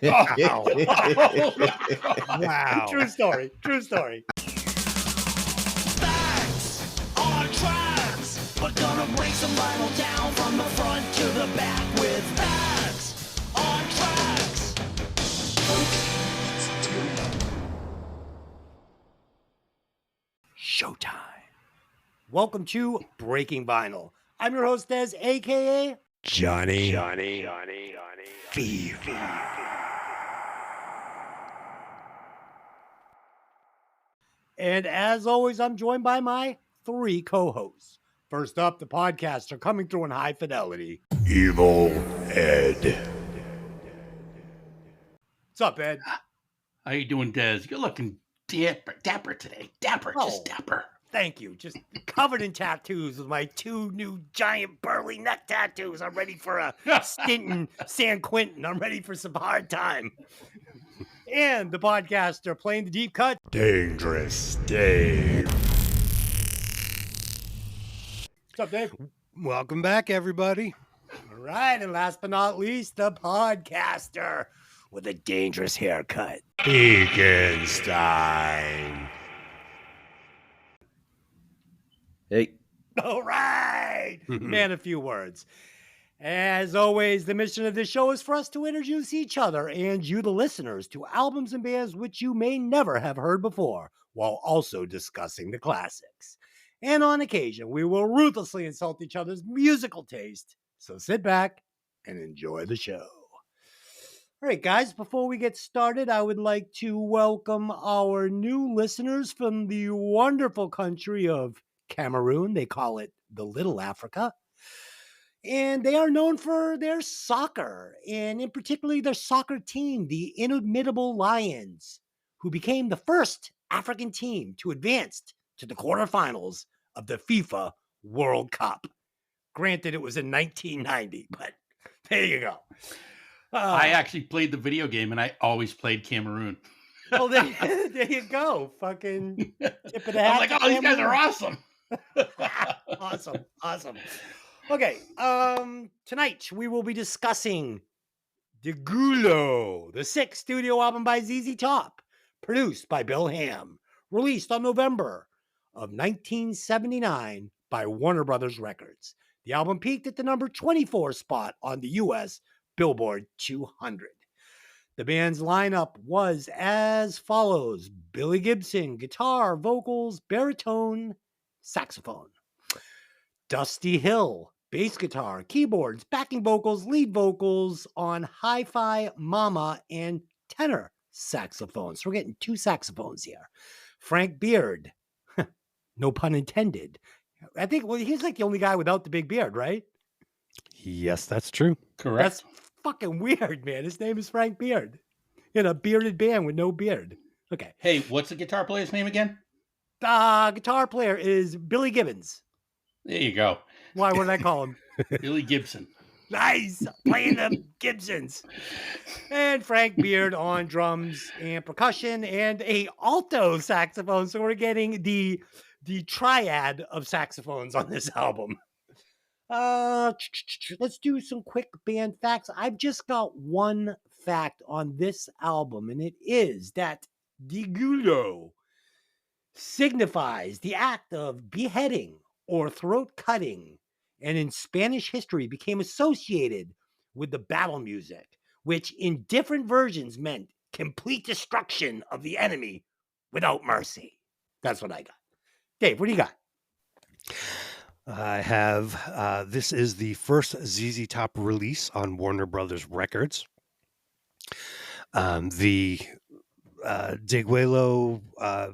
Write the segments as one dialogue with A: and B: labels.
A: Wow.
B: Wow.
A: True story. True story.
C: Facts on tracks. We're gonna break some vinyl down from the front to the back with facts on tracks.
A: Showtime. Welcome to Breaking Vinyl. I'm your host, Des, a.k.a.
B: Johnny.
A: Fever. And as always, I'm joined by my three co-hosts. First up, the podcaster coming through in high fidelity.
B: Evil Ed.
A: What's up, Ed?
D: How you doing, Des? You're looking dapper today. Dapper, just
A: Oh.
D: dapper.
A: Thank you. Just covered in tattoos with my two new giant burly neck tattoos. I'm ready for a stint in San Quentin. I'm ready for some hard time. And the podcaster playing the deep cut.
B: Dangerous Dave.
A: What's up, Dave?
B: Welcome back, everybody.
A: All right. And last but not least, the podcaster with a dangerous haircut.
B: Beakenstein.
E: Hey,
A: All right. Man, a few words. As always, the mission of this show is for us to introduce each other and you, the listeners, to albums and bands which you may never have heard before, while also discussing the classics. And on occasion, we will ruthlessly insult each other's musical taste. So sit back and enjoy the show. All right, guys, before we get started, I would like to welcome our new listeners from the wonderful country of Cameroon. They call it the Little Africa. And they are known for their soccer, and in particular their soccer team, the Inimitable Lions, who became the first African team to advance to the quarterfinals of the FIFA World Cup. Granted, it was in 1990, but there you go.
D: I actually played the video game, and I always played Cameroon.
A: Well, there you go. Fucking tip of the hat.
D: I'm like, oh, these guys are awesome.
A: Awesome. Okay, tonight we will be discussing Degüello, the sixth studio album by ZZ Top, produced by Bill Ham, released on November of 1979 by Warner Brothers Records. The album peaked at the number 24 spot on the U.S. Billboard 200. The band's lineup was as follows: Billy Gibson, guitar, vocals, baritone, saxophone. Dusty Hill, bass guitar, keyboards, backing vocals, lead vocals on hi-fi, mama, and tenor saxophones. So we're getting two saxophones here. Frank Beard, no pun intended. I think, well, he's like the only guy without the big beard, right?
B: Yes, that's true.
D: Correct.
A: That's fucking weird, man. His name is Frank Beard in a bearded band with no beard. Okay.
D: Hey, what's the guitar player's name again?
A: The guitar player is Billy Gibbons.
D: There you go.
A: Why would I call him?
D: Billy Gibson.
A: Nice, playing the Gibsons. And Frank Beard on drums and percussion and a alto saxophone. So we're getting the triad of saxophones on this album. Let's do some quick band facts. I've just got one fact on this album, and it is that Degüello signifies the act of beheading or throat cutting, and in Spanish history became associated with the battle music, which in different versions meant complete destruction of the enemy without mercy. That's what I got. Dave, what do you got?
B: I have, this is the first ZZ Top release on Warner Brothers Records. The Degüello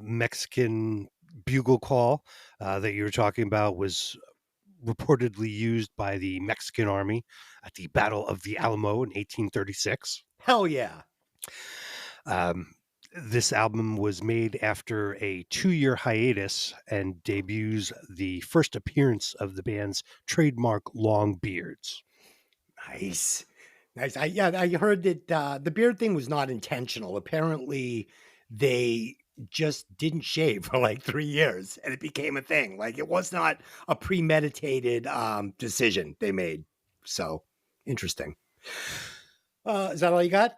B: Mexican bugle call that you were talking about was reportedly used by the Mexican army at the Battle of the Alamo in 1836.
A: Hell yeah.
B: This album was made after a 2-year hiatus and debuts the first appearance of the band's trademark long beards.
A: Nice. I heard that the beard thing was not intentional. Apparently, they just didn't shave for like 3 years and it became a thing. Like, it was not a premeditated decision they made. So interesting. Is that all you got?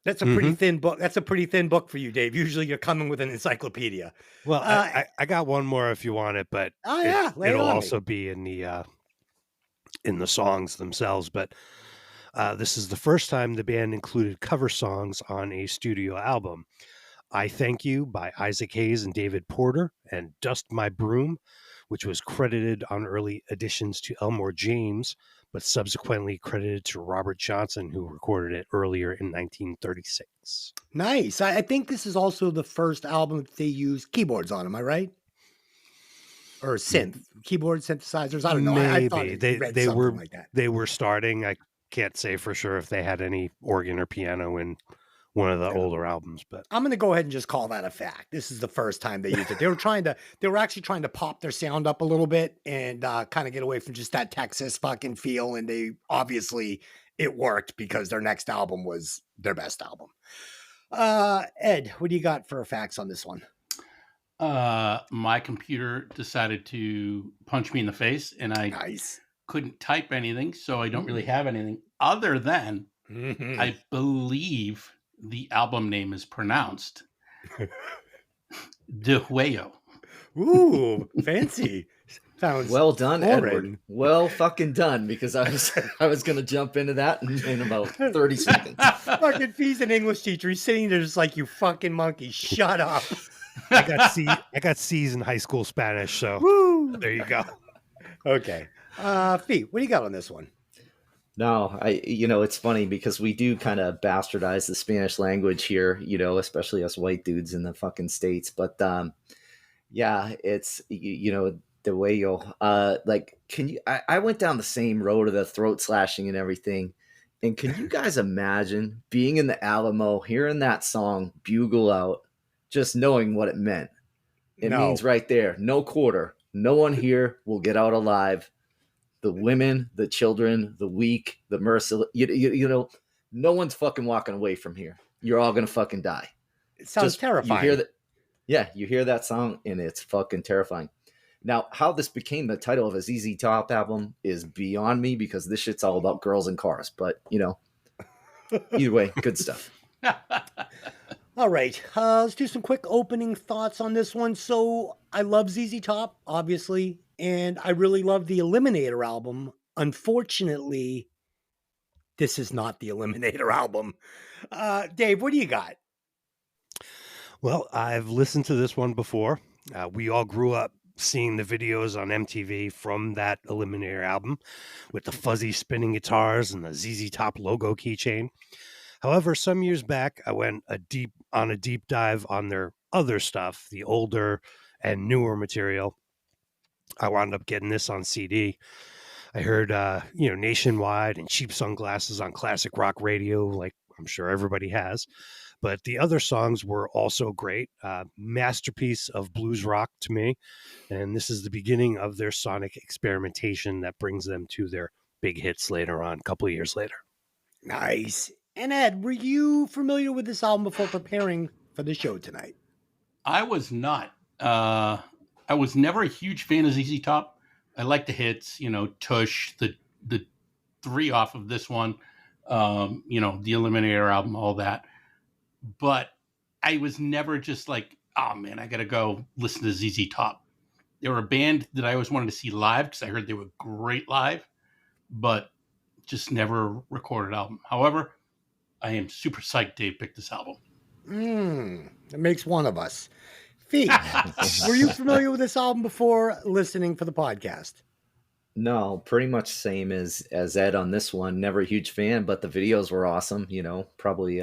A: That's a pretty thin book. That's a pretty thin book for you, Dave. Usually you're coming with an encyclopedia.
B: Well, I got one more if you want it, but
A: Oh yeah, lay it
B: it'll
A: on
B: also
A: me.
B: be in the songs themselves. But this is the first time the band included cover songs on a studio album. I Thank You by Isaac Hayes and David Porter, and Dust My Broom, which was credited on early editions to Elmore James, but subsequently credited to Robert Johnson, who recorded it earlier in 1936.
A: Nice. I think this is also the first album that they use keyboards on. Am I right? Or synth, keyboard synthesizers. I don't know. I thought
B: Maybe
A: I read
B: they
A: something
B: were
A: like that.
B: they were starting. I can't say for sure if they had any organ or piano in one of the older albums, but
A: I'm going to go ahead and just call that a fact. This is the first time they used it. They were actually trying to pop their sound up a little bit and kind of get away from just that Texas fucking feel. And they obviously it worked because their next album was their best album. Ed, what do you got for facts on this one?
D: My computer decided to punch me in the face, and I couldn't type anything, so I don't really have anything other than I believe the album name is pronounced Degüello.
A: Ooh, fancy. Sounds
E: well done,
A: foreign.
E: Edward. Well fucking done, because I was going to jump into that in about 30 seconds.
A: Fucking Fee's an English teacher. He's sitting there just like, you fucking monkey, shut up.
B: I got C's in high school Spanish, so there you go.
A: Okay. Fee, what do you got on this one?
E: No, it's funny because we do kind of bastardize the Spanish language here, especially us white dudes in the fucking States. But yeah, it's, the way I went down the same road of the throat slashing and everything. And can you guys imagine being in the Alamo, hearing that song bugle out, just knowing what it meant? It means right there, no quarter, no one here will get out alive. The women, the children, the weak, the merciless, no one's fucking walking away from here. You're all going to fucking die.
A: It sounds terrifying.
E: You hear that song and it's fucking terrifying. Now, how this became the title of a ZZ Top album is beyond me because this shit's all about girls and cars. But, either way, good stuff.
A: All right. Let's do some quick opening thoughts on this one. So I love ZZ Top, obviously. And I really love the Eliminator album. Unfortunately, this is not the Eliminator album. Dave, what do you got?
B: Well, I've listened to this one before. We all grew up seeing the videos on MTV from that Eliminator album with the fuzzy spinning guitars and the ZZ Top logo keychain. However, some years back, I went on a deep dive on their other stuff, the older and newer material. I wound up getting this on CD. I heard, Nationwide and Cheap Sunglasses on classic rock radio, like I'm sure everybody has. But the other songs were also great. Masterpiece of blues rock to me. And this is the beginning of their sonic experimentation that brings them to their big hits later on, a couple of years later.
A: Nice. And Ed, were you familiar with this album before preparing for the show tonight?
D: I was not. I was never a huge fan of ZZ Top. I like the hits, Tush, the three off of this one, the Eliminator album, all that. But I was never just like, oh man, I got to go listen to ZZ Top. They were a band that I always wanted to see live because I heard they were great live, but just never recorded album. However, I am super psyched Dave picked this album.
A: That makes one of us. Fee, were you familiar with this album before listening for the podcast?
E: No, pretty much same as Ed on this one. Never a huge fan, but the videos were awesome. Probably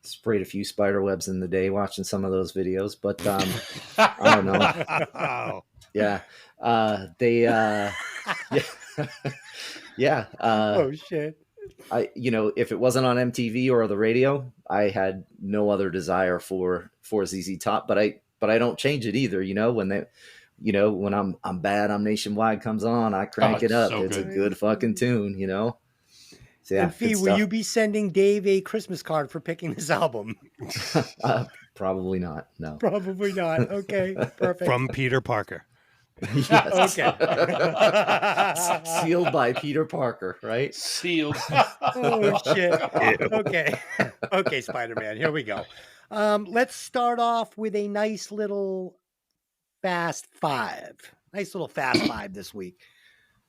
E: sprayed a few spider webs in the day watching some of those videos, but I don't know. Yeah. Yeah.
A: Oh shit.
E: If it wasn't on MTV or the radio, I had no other desire for ZZ Top, but I don't change it either. When I'm bad, I'm Nationwide comes on, I crank it up. So it's a good fucking tune, So, yeah,
A: and Fee, will you be sending Dave a Christmas card for picking this album?
E: Probably not. No.
A: Probably not. Okay, perfect.
B: From Peter Parker.
E: Yes.
A: Okay.
E: Sealed by Peter Parker, right?
D: Sealed.
A: Oh shit. Okay. Okay, Spider-Man, here we go. Let's start off with a nice little fast five. Nice little fast five this week.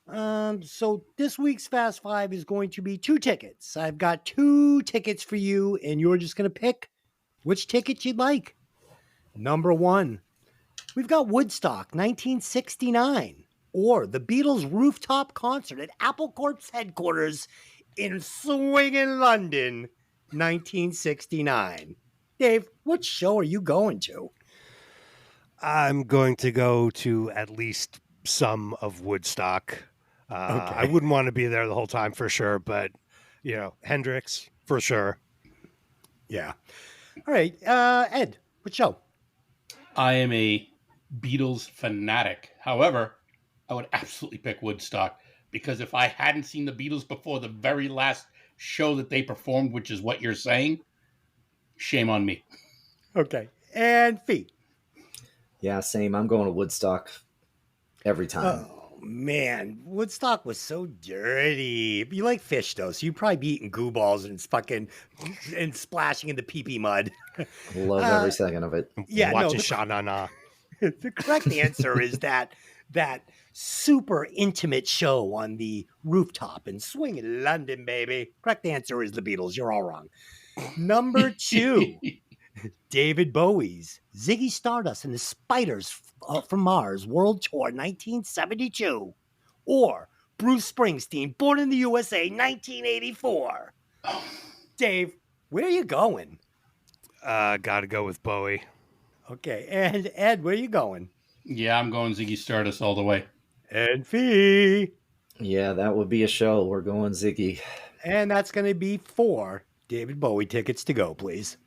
A: So this week's Fast Five is going to be 2 tickets. I've got 2 tickets for you, and you're just going to pick which ticket you'd like. Number 1, we've got Woodstock 1969, or the Beatles rooftop concert at Apple Corp's headquarters in swinging London, 1969. Dave, what show are you going to?
B: I'm going to go to at least some of Woodstock. I
A: Okay.
B: wouldn't want to be there the whole time for sure, but Hendrix for sure.
A: Yeah. All right, Ed, what show?
D: I am a Beatles fanatic. However, I would absolutely pick Woodstock because if I hadn't seen the Beatles before the very last show that they performed, which is what you're saying, shame on me.
A: Okay, and Fee.
E: Yeah, same. I'm going to Woodstock every time.
A: Oh man, Woodstock was so dirty. You like fish though, so you probably be eating goo balls and fucking and splashing in the pee-pee mud.
E: Love every second of it.
A: Yeah,
B: Watching
A: no,
B: Sha-Na-Na.
A: the correct answer is that super intimate show on the rooftop in swinging London, baby. Correct answer is the Beatles. You're all wrong. Number 2, David Bowie's Ziggy Stardust and the Spiders from Mars World Tour 1972, or Bruce Springsteen Born in the USA 1984. Dave, where are you going?
B: Gotta go with Bowie.
A: Okay, and Ed, where are you going?
D: Yeah, I'm going Ziggy Stardust all the way.
A: And Fee.
E: Yeah, that would be a show. We're going Ziggy.
A: And that's going to be 4 David Bowie tickets to go, please.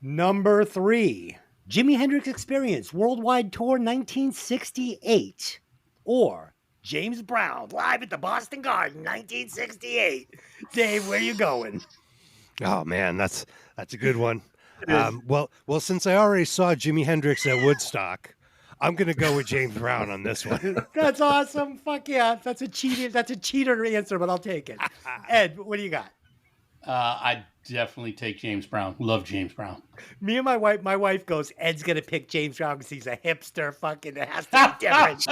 A: Number 3, Jimi Hendrix Experience Worldwide Tour 1968, or James Brown live at the Boston Garden 1968. Dave, where you going?
B: Oh man, that's a good one.
A: It is.
B: Well, since I already saw Jimi Hendrix at Woodstock, I'm gonna go with James Brown on this one.
A: That's awesome. Fuck yeah. That's a cheater answer, but I'll take it. Ed, what do you got?
D: I'd definitely take James Brown. Love James Brown.
A: Me and my wife goes, Ed's gonna pick James Brown because he's a hipster. Fucking, it has to be different.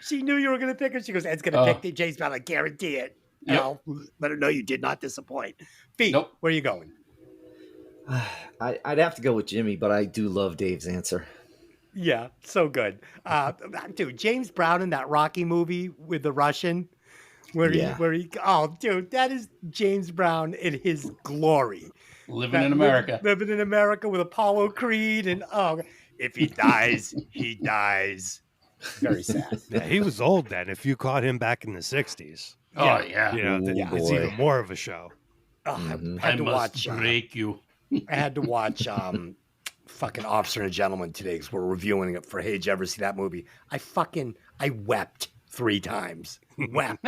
A: She knew you were gonna pick her. She goes, Ed's gonna pick the James Brown. I guarantee it.
D: Yep.
A: No, let her know you did not disappoint. Pete,
D: Nope.
A: where are you going?
E: I'd have to go with Jimmy, but I do love Dave's answer.
A: Yeah, so good. Dude, James Brown in that Rocky movie with the Russian, where he, oh, dude, that is James Brown in his glory.
D: Living in America.
A: Living in America with Apollo Creed, and if he dies, he dies. Very sad.
B: Yeah, he was old then. If you caught him back in the '60s,
D: Oh, yeah.
B: it's even more of a show.
A: Oh,
E: Mhm.
A: I had
D: I
A: to
D: must
A: watch.
D: break you.
A: I had to watch fucking Officer and a Gentleman today because we're reviewing it for Hey, did you ever see that movie? I wept 3 times. Wept.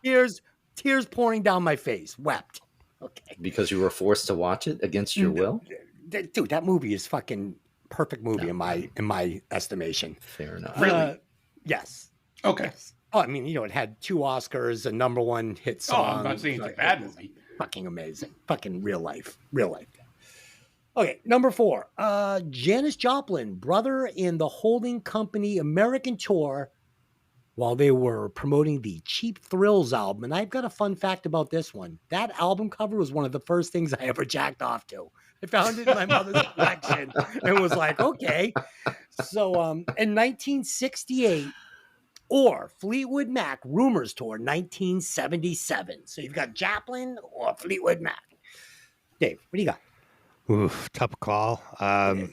A: tears pouring down my face. Wept. Okay.
E: Because you were forced to watch it against your will?
A: Dude, that movie is fucking perfect movie in my estimation.
E: Fair enough.
D: Really?
A: Yes.
D: Okay.
A: Oh, I mean, it had 2 Oscars, a #1 hit
D: Oh,
A: song.
D: I'm not saying it's a bad movie.
A: Fucking amazing. Fucking real life. Okay, number 4. Janis Joplin, brother in the Holding Company American tour while they were promoting the Cheap Thrills album. And I've got a fun fact about this one. That album cover was one of the first things I ever jacked off to. I found it in my mother's collection and was like, okay. So in 1968, or Fleetwood Mac Rumors Tour 1977. So you've got Joplin or Fleetwood Mac. Dave, what do you got?
B: Oof, tough call.
A: It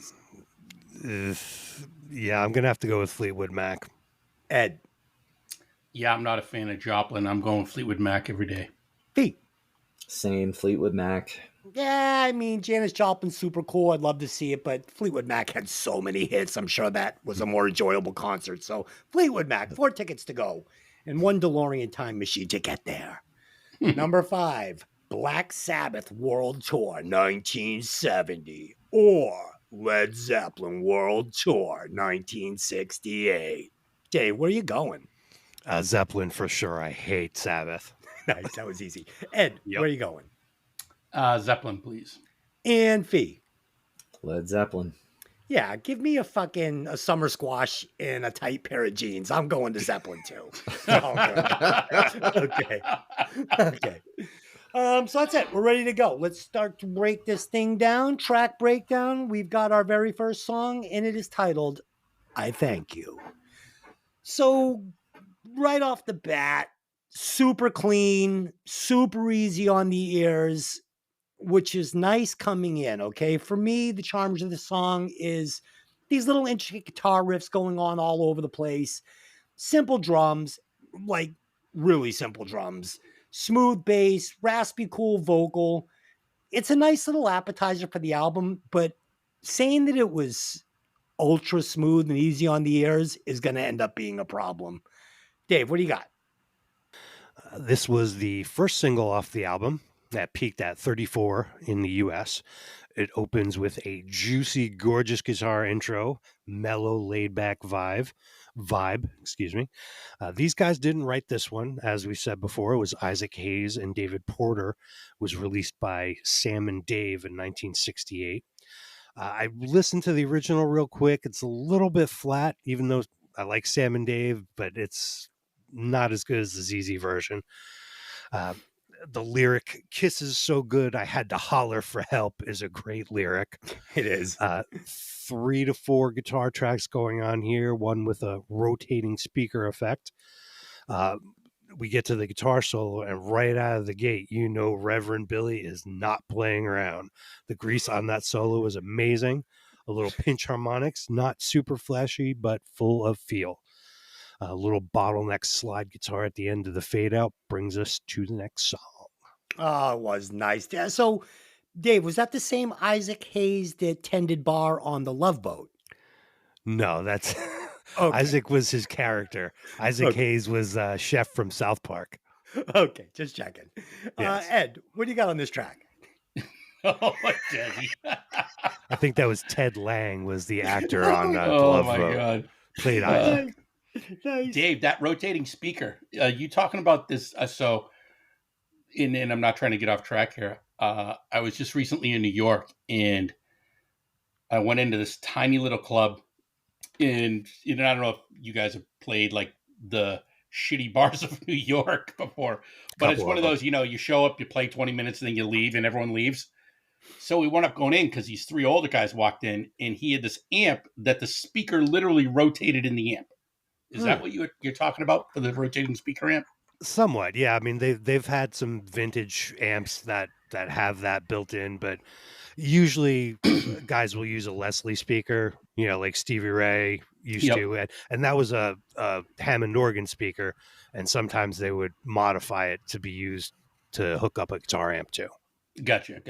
B: Yeah, I'm gonna have to go with Fleetwood Mac.
A: Ed,
D: Yeah, I'm not a fan of Joplin. I'm going Fleetwood Mac every day.
A: Pete.
E: Same Fleetwood Mac.
A: Yeah, I mean, Janis Joplin's super cool. I'd love to see it, but Fleetwood Mac had so many hits. I'm sure that was a more enjoyable concert. So Fleetwood Mac, 4 tickets to go and 1 DeLorean time machine to get there. Number 5, Black Sabbath World Tour 1970, or Led Zeppelin World Tour 1968. Dave, where are you going?
B: Zeppelin for sure. I hate Sabbath.
A: Nice, that was easy. Ed,
B: Yep.
A: where are you going?
D: Zeppelin, please.
A: And Fee.
E: Led Zeppelin.
A: Yeah, give me a summer squash and a tight pair of jeans. I'm going to Zeppelin too. Okay. Okay. So that's it. We're ready to go. Let's start to break this thing down. Track breakdown. We've got our very first song, and it is titled I Thank You. So right off the bat, super clean, super easy on the ears, which is nice coming in. Okay. For me, the charms of the song is these little intricate guitar riffs going on all over the place, simple drums, like really simple drums, smooth bass, raspy, cool vocal. It's a nice little appetizer for the album, but saying that it was ultra smooth and easy on the ears is going to end up being a problem. Dave, what do you got?
B: This was the first single off the album that peaked at 34 in the US. It opens with a juicy, gorgeous guitar intro, mellow, laid-back vibe. These guys didn't write this one. As we said before, it was Isaac Hayes and David Porter. It was released by Sam and Dave in 1968. I listened to the original real quick. It's a little bit flat, even though I like Sam and Dave, but it's not as good as the ZZ version. The lyric, "Kisses so good I had to holler for help," is a great lyric.
A: It is.
B: 3 to 4 guitar tracks going on here, one with a rotating speaker effect. We get to the guitar solo, and right out of the gate, you know Reverend Billy is not playing around. The grease on that solo is amazing. A little pinch harmonics, not super flashy, but full of feel. A little bottleneck slide guitar at the end of the fade out brings us to the next song.
A: Oh, it was nice. Yeah. So, Dave, was that the same Isaac Hayes that tended bar on the Love Boat?
B: No, that's
A: Okay.
B: Isaac was his character. Isaac
A: Okay.
B: Hayes was Chef from South Park.
A: Okay, just checking.
B: Yes.
A: Ed, what do you got on this track?
D: Oh, Daddy.
B: I think that was Ted Lang was the actor on the
D: Oh,
B: Love
D: my
B: Boat.
D: God.
B: Played Isaac.
A: Nice.
D: Dave, that rotating speaker, you talking about this? And I'm not trying to get off track here. I was just recently in New York, and I went into this tiny little club, and I don't know if you guys have played like the shitty bars of New York before, but it's one of those, you show up, you play 20 minutes, and then you leave, and everyone leaves. So we wound up going in because these 3 older guys walked in, and he had this amp that the speaker literally rotated in the amp. Is that what you're talking about for the rotating speaker amp?
B: Somewhat, yeah. I mean, they've had some vintage amps that have that built in, but usually guys will use a Leslie speaker, like Stevie Ray used to, and that was a Hammond organ speaker, and sometimes they would modify it to be used to hook up a guitar amp too.
D: Gotcha.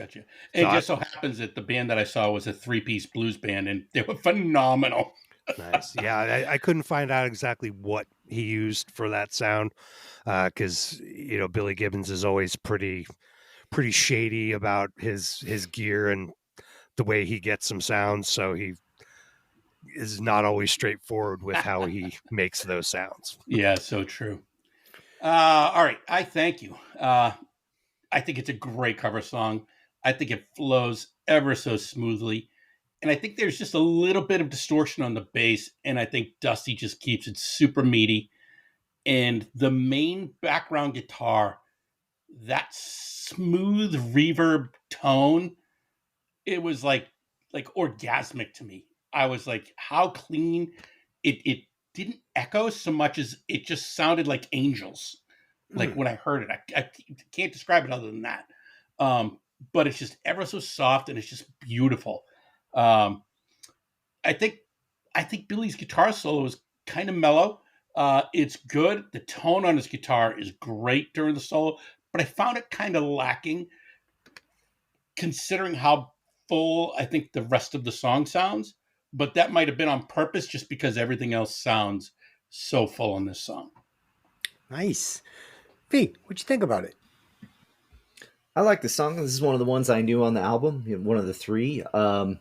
D: And just so happens that the band that I saw was a 3-piece blues band, and they were phenomenal.
B: Nice. Yeah, I couldn't find out exactly what he used for that sound, because Billy Gibbons is always pretty shady about his gear and the way he gets some sounds, so he is not always straightforward with how he makes those sounds.
D: Yeah, so true. All right, I thank you. I think it's a great cover song. I think it flows ever so smoothly. And I think there's just a little bit of distortion on the bass. And I think Dusty just keeps it super meaty. And the main background guitar, that smooth reverb tone, it was like orgasmic to me. I was like, how clean. It didn't echo so much as it just sounded like angels. Like when I heard it, I can't describe it other than that. But it's just ever so soft, and it's just beautiful. I think Billy's guitar solo is kind of mellow. It's good. The tone on his guitar is great during the solo, but I found it kind of lacking considering how full I think the rest of the song sounds. But that might have been on purpose just because everything else sounds so full in this song.
A: Nice. V, what'd you think about it?
E: I like the song. This is one of the ones I knew on the album, one of the 3. I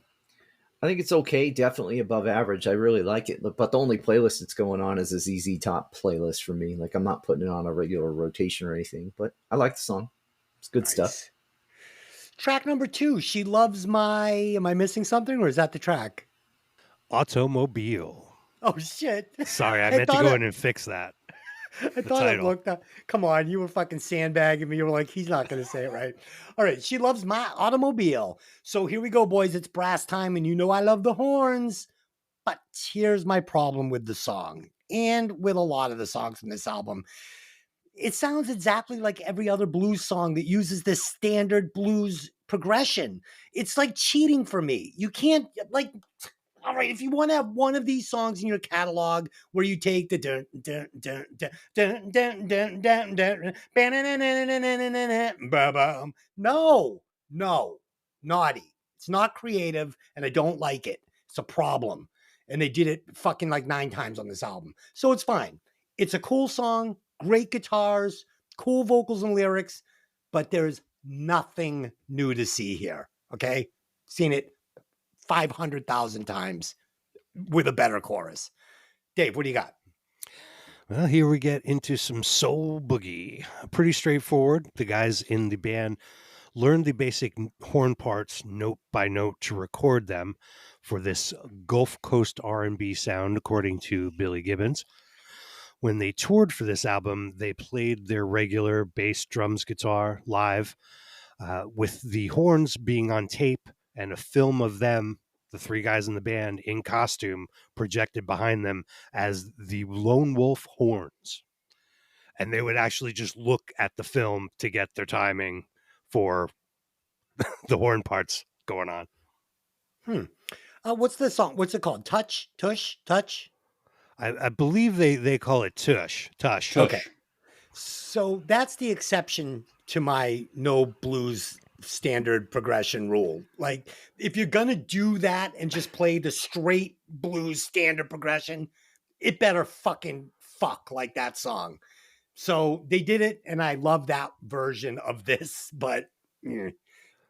E: think it's okay, definitely above average. I really like it. But the only playlist it's going on is a ZZ Top playlist for me. Like, I'm not putting it on a regular rotation or anything, but I like the song. It's good stuff.
A: Track number 2, She Loves My... Am I missing something, or is that the track?
B: Automobile.
A: Oh, shit.
B: Sorry, I
A: I
B: meant to
A: thought
B: go
A: it-
B: in and fix that.
A: I thought it
B: title.
A: looked up. Come on, you were fucking sandbagging me. You were like, he's not going to say it right. All right, She Loves My Automobile. So here we go, boys. It's brass time, and you know I love the horns. But here's my problem with the song, and with a lot of the songs from this album. It sounds exactly like every other blues song that uses this standard blues progression. It's like cheating for me. You can't, like, all right, if you want to have one of these songs in your catalog where you take the dun dun dun dun dun dun dun dun dun ba-bum. No, naughty. It's not creative, and I don't like it. It's a problem. And they did it fucking like 9 times on this album. So it's fine. It's a cool song, great guitars, cool vocals and lyrics, but there's nothing new to see here. Okay? Seen it 500,000 times with a better chorus. Dave, what do you got?
B: Well, here we get into some soul boogie. Pretty straightforward. The guys in the band learned the basic horn parts note by note to record them for this Gulf Coast R&B sound, according to Billy Gibbons. When they toured for this album, they played their regular bass, drums, guitar live, with the horns being on tape and a film of them, the 3 guys in the band, in costume projected behind them as the Lone Wolf horns. And they would actually just look at the film to get their timing for the horn parts going on.
A: What's the song? What's it called? Touch? Tush? Touch?
B: I believe they call it tush. Tush.
A: Okay. So that's the exception to my no blues standard progression rule. Like, if you're going to do that and just play the straight blues standard progression, it better fucking fuck like that song. So they did it, and I love that version of this, but Ed,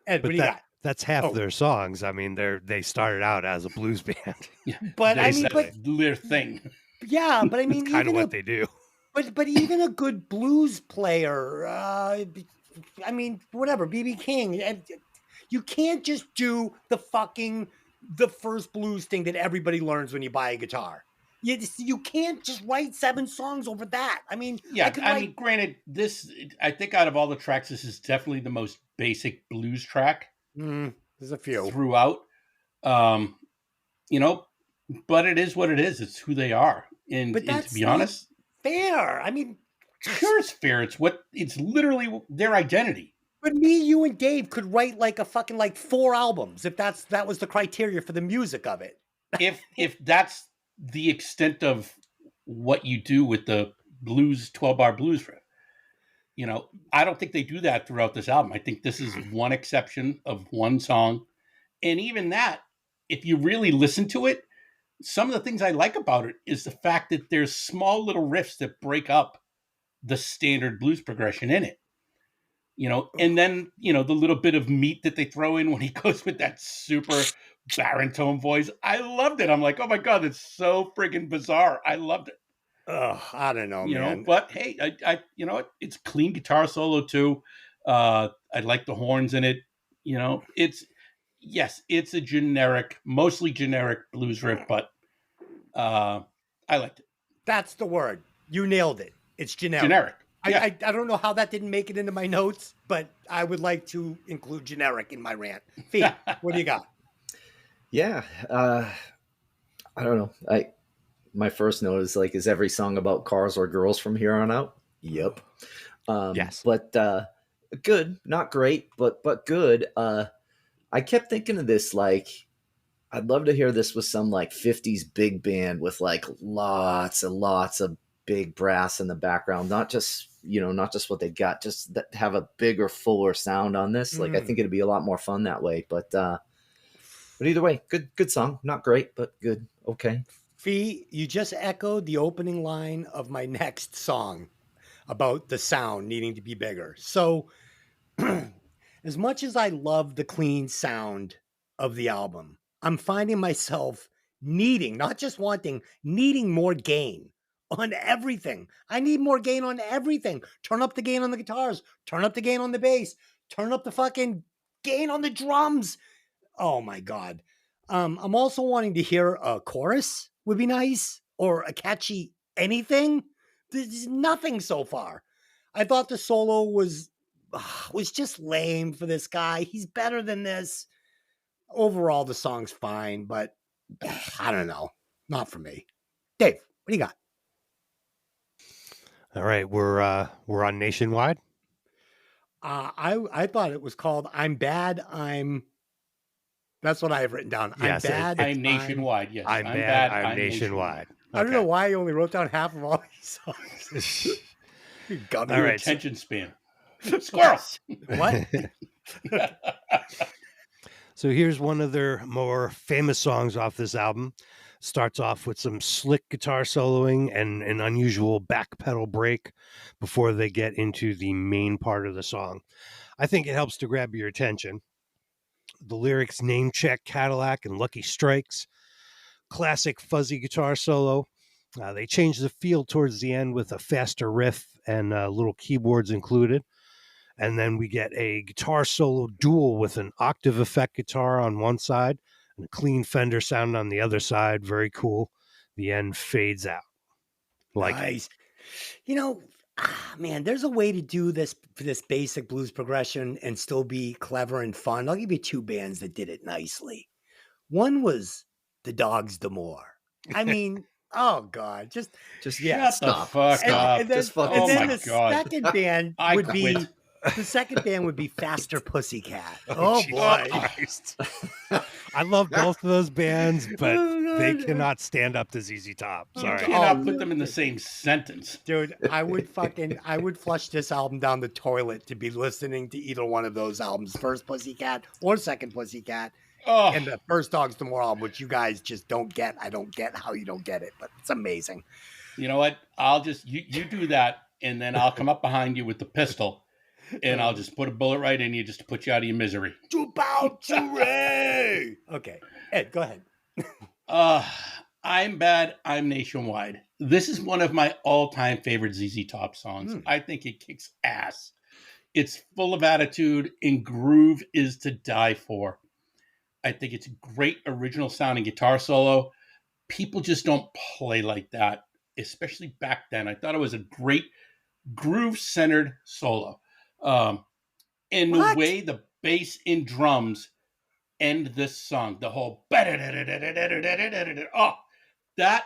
A: what do you got?
B: That's half their songs. I mean, they started out as a blues band.
D: Yeah,
A: But I mean,
D: that's their thing.
A: Yeah, but I mean,
B: kind of
A: even
B: what they do.
A: But even a good blues player, I mean, whatever, BB King, you can't just do the first blues thing that everybody learns when you buy a guitar. You can't just write 7 songs over that. I mean,
D: yeah, I mean, granted, I think out of all the tracks, this is definitely the most basic blues track.
A: There's a few
D: throughout, you know, but it is what it is. It's who they are. And to be honest,
A: fair. I mean,
D: sure, it's fair. It's literally their identity.
A: But me, you, and Dave could write like a fucking 4 albums if that was the criteria for the music of it.
D: If that's the extent of what you do with the blues 12-bar blues riff, you know, I don't think they do that throughout this album. I think this is one exception of one song, and even that, if you really listen to it, some of the things I like about it is the fact that there's small little riffs that break up the standard blues progression in it. You know, and then, you know, the little bit of meat that they throw in when he goes with that super baritone voice. I loved it. I'm like, oh my God, it's so friggin' bizarre. I loved it.
A: I don't know,
D: you
A: man.
D: know, but hey, I you know, it's clean guitar solo too. I like the horns in it. You know, it's a generic, mostly generic blues riff, but I liked it.
A: That's the word. You nailed it. It's generic.
D: Generic. Yeah.
A: I don't know how that didn't make it into my notes, but I would like to include generic in my rant. Fee, what do you got?
E: Yeah, I don't know. My first note is is every song about cars or girls from here on out? Yep.
B: Yes.
E: But good, not great, but good. I kept thinking of this I'd love to hear this with some 50s big band with lots and lots of big brass in the background, not just what they got, just that have a bigger, fuller sound on this. I think it'd be a lot more fun that way. But either way, good song. Not great, but good. Okay.
A: Fee, you just echoed the opening line of my next song about the sound needing to be bigger. So as much as I love the clean sound of the album, I'm finding myself needing, not just wanting, needing more gain on everything. I need more gain on everything. Turn up the gain on the guitars, turn up the gain on the bass, turn up the fucking gain on the drums. Oh my God. I'm also wanting to hear a chorus would be nice, or a catchy anything. There's nothing so far. I thought the solo was just lame for this guy. He's better than this. Overall, the song's fine, but I don't know. Not for me. Dave, what do you got?
B: All right, we're on Nationwide.
A: I thought it was called "I'm Bad." That's what I have written down.
B: Yes,
A: I'm bad.
D: I'm nationwide. Yes,
B: I'm bad. I'm nationwide.
A: I don't know why I only wrote down half of all these songs. You gummy.
B: All
D: Your
B: right, so-
D: attention span. Squirrel.
A: What?
B: So here's one of their more famous songs off this album. Starts off with some slick guitar soloing and an unusual back pedal break before they get into the main part of the song. I think it helps to grab your attention. The lyrics name check Cadillac and Lucky Strikes. Classic fuzzy guitar solo. They change the feel towards the end with a faster riff and little keyboards included. And then we get a guitar solo duel with an octave effect guitar on one side and a clean Fender sound on the other side. Very cool. The end fades out.
A: Nice. You know, man, there's a way to do this basic blues progression and still be clever and fun. I'll give you two bands that did it nicely. One was the Dogs D'Amour. I mean, oh God, just
E: yeah,
D: Shut the
E: stop.
D: fuck
E: Stop.
D: up.
A: and then,
E: Just fucking
A: and then
D: my
A: the
D: God.
A: second band
D: I
A: would be
D: quit.
A: the second band would be Faster Pussycat.
B: Oh,
A: Oh,
B: Jesus
A: boy.
B: Christ. I love both of those bands, but
A: Oh,
B: they
A: God.
B: cannot stand up to ZZ Top.
D: You
B: Sorry.
D: cannot
A: Oh,
D: put them in the same sentence.
A: Dude, I would flush this album down the toilet to be listening to either one of those albums, first Pussycat or second Pussycat,
D: Oh,
A: and the first Dogs D'Amour album, which you guys just don't get. I don't get how you don't get it, but it's amazing.
D: you know what? I'll just you do that, and then I'll come up behind you with the pistol, and I'll just put a bullet right in you just to put you out of your misery.
A: Okay, Ed, go ahead.
D: I'm bad. I'm nationwide. This is one of my all-time favorite ZZ Top songs. I think it kicks ass. It's full of attitude, and groove is to die for. I think it's a great original sounding guitar solo. People just don't play like that, especially back then. I thought it was a great groove-centered solo. And the
A: What?
D: way the bass and drums end this song, the whole oh, that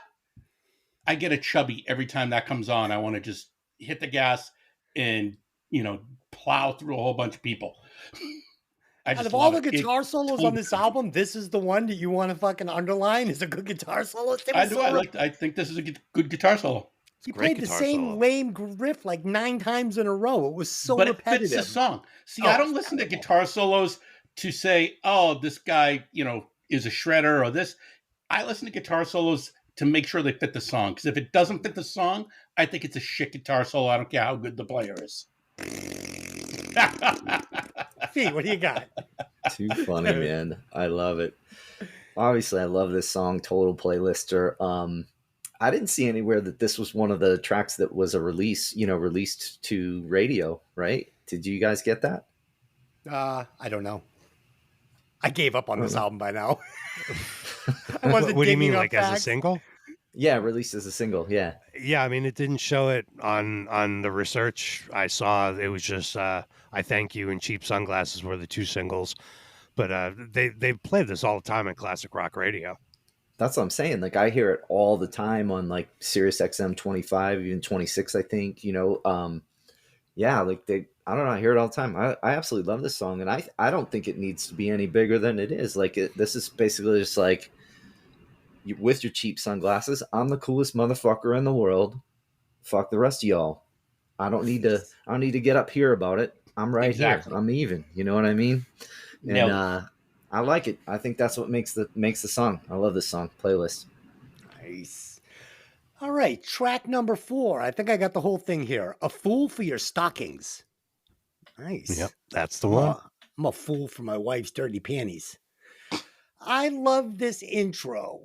D: I get a chubby every time that comes on. I want to just hit the gas and plow through a whole bunch of people. I
A: Out
D: just
A: of all the
D: love it.
A: guitar solos on this album, this is the one that you want to fucking underline is a good guitar solo.
D: I do. I think this is a good guitar solo.
A: You
B: great
A: played the
B: guitar
A: same
B: solo.
A: lame riff like 9 times in a row. It was so
D: But it
A: repetitive.
D: fits the song. See,
A: Oh,
D: I don't listen to guitar solos to say, oh, this guy, is a shredder or this. I listen to guitar solos to make sure they fit the song. Because if it doesn't fit the song, I think it's a shit guitar solo. I don't care how good the player is.
A: Fee, what do you got?
E: Too funny, man. I love it. Obviously, I love this song, Total Playlister. I didn't see anywhere that this was one of the tracks that was a released to radio, right? Did you guys get that?
A: I don't know. I gave up on this
E: know.
A: album by now. I wasn't
B: What do you
A: digging
B: mean,
A: up
B: like as a
A: facts.
B: single?
E: Yeah, released as a single. Yeah.
B: Yeah, I mean, it didn't show it on the research I saw. It was just I Thank You and Cheap Sunglasses were the two singles. But they played this all the time on classic rock radio.
E: That's what I'm saying. Like I hear it all the time on like Sirius XM 25, even 26, I think, yeah, like I don't know. I hear it all the time. I absolutely love this song. And I don't think it needs to be any bigger than it is. Like this is basically just like with your cheap sunglasses. I'm the coolest motherfucker in the world. Fuck the rest of y'all. I don't need to get up here about it. I'm right
D: Exactly.
E: here. I'm even. You know what I mean?
D: Nailed
E: And I like it. I think that's what makes the song. I love this song. Playlist.
A: Nice. All right, track number 4. I think I got the whole thing here. A Fool for Your Stockings. Nice.
B: Yep, that's the one.
A: I'm a fool for my wife's dirty panties. I love this intro.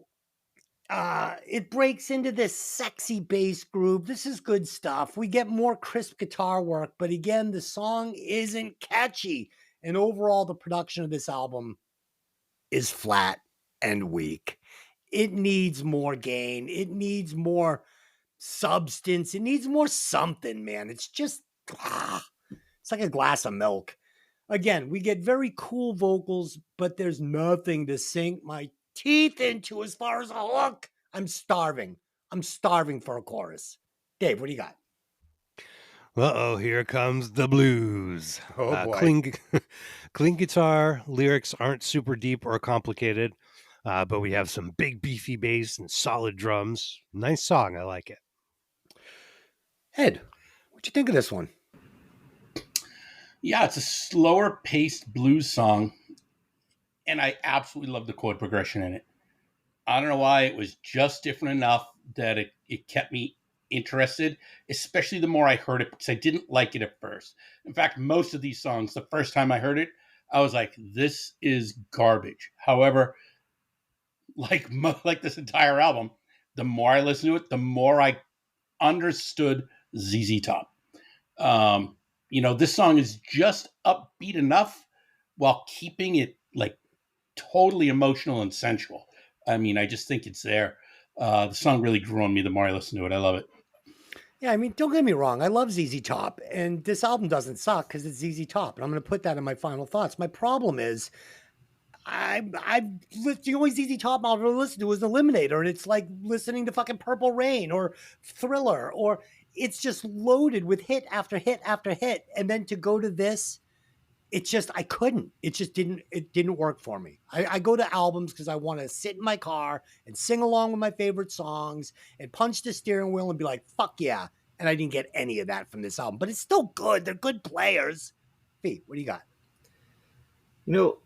A: It breaks into this sexy bass groove. This is good stuff. We get more crisp guitar work, but again, the song isn't catchy. And overall, the production of this album is flat and weak. It needs more gain. It needs more substance. It needs more something, man. It's just, it's like a glass of milk. Again, we get very cool vocals, but there's nothing to sink my teeth into as far as a hook. I'm starving. I'm starving for a chorus. Dave, what do you got?
B: Uh-oh, here comes the blues.
A: Oh, boy.
B: Clean guitar, lyrics aren't super deep or complicated, but we have some big beefy bass and solid drums. Nice song, I like it.
A: Ed, what'd you think of this one?
D: Yeah, it's a slower paced blues song, and I absolutely love the chord progression in it. I don't know why, it was just different enough that it kept me interested, especially the more I heard it, because I didn't like it at first. In fact, most of these songs, the first time I heard it, I was like, this is garbage. However, like this entire album, the more I listened to it, the more I understood ZZ Top. This song is just upbeat enough while keeping it like totally emotional and sensual. I mean, I just think it's there. The song really grew on me the more I listen to it. I love it.
A: Yeah, I mean, don't get me wrong. I love ZZ Top, and this album doesn't suck because it's ZZ Top, and I'm going to put that in my final thoughts. My problem is, the only ZZ Top I'll ever listen to is Eliminator, and it's like listening to fucking Purple Rain or Thriller, or it's just loaded with hit after hit after hit, and then to go to this, it's just I couldn't. It just didn't work for me. I go to albums because I want to sit in my car and sing along with my favorite songs and punch the steering wheel and be like, fuck yeah. And I didn't get any of that from this album, but it's still good. They're good players. Fee, what do you got?
E: You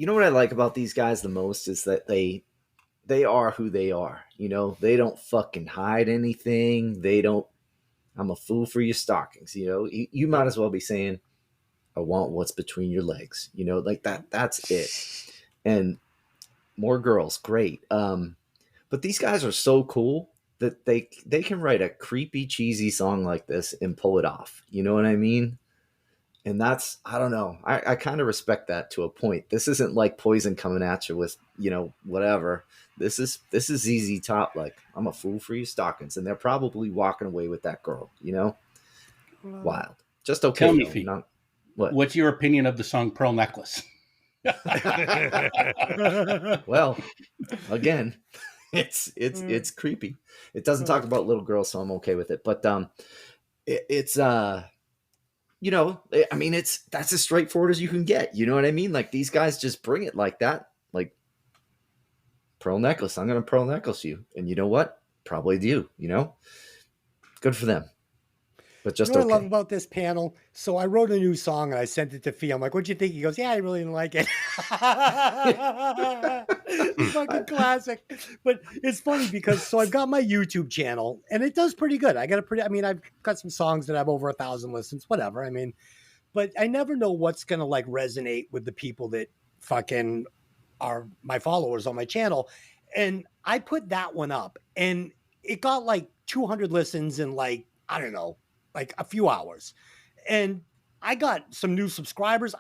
E: know what I like about these guys the most is that they are who they are. They don't fucking hide anything. They don't. I'm a fool for your stockings. You might as well be saying, I want what's between your legs, like that. That's it. And more girls, great. But these guys are so cool that they can write a creepy, cheesy song like this and pull it off. You know what I mean? And that's, I don't know. I kind of respect that to a point. This isn't like Poison coming at you with, whatever. This is ZZ Top. Like, I'm a fool for your stockings. And they're probably walking away with that girl, Wild. Just okay.
D: Tell me, Fee. What's your opinion of the song Pearl Necklace?
E: Well, again, it's creepy. It doesn't talk about little girls, so I'm okay with it. But it's I mean, that's as straightforward as you can get. You know what I mean? Like, these guys just bring it like that. Like, pearl necklace. I'm gonna pearl necklace you, and you know what? Probably do. Good for them. But just
A: what I love about this panel. So I wrote a new song and I sent it to Fee. I'm like, what'd you think? He goes, yeah, I really didn't like it. Fucking classic. But it's funny because I've got my YouTube channel and it does pretty good. I've got some songs that have over 1,000 listens, whatever. I mean, but I never know what's going to like resonate with the people that fucking are my followers on my channel. And I put that one up and it got like 200 listens in like, I don't know, like a few hours. And I got some new subscribers.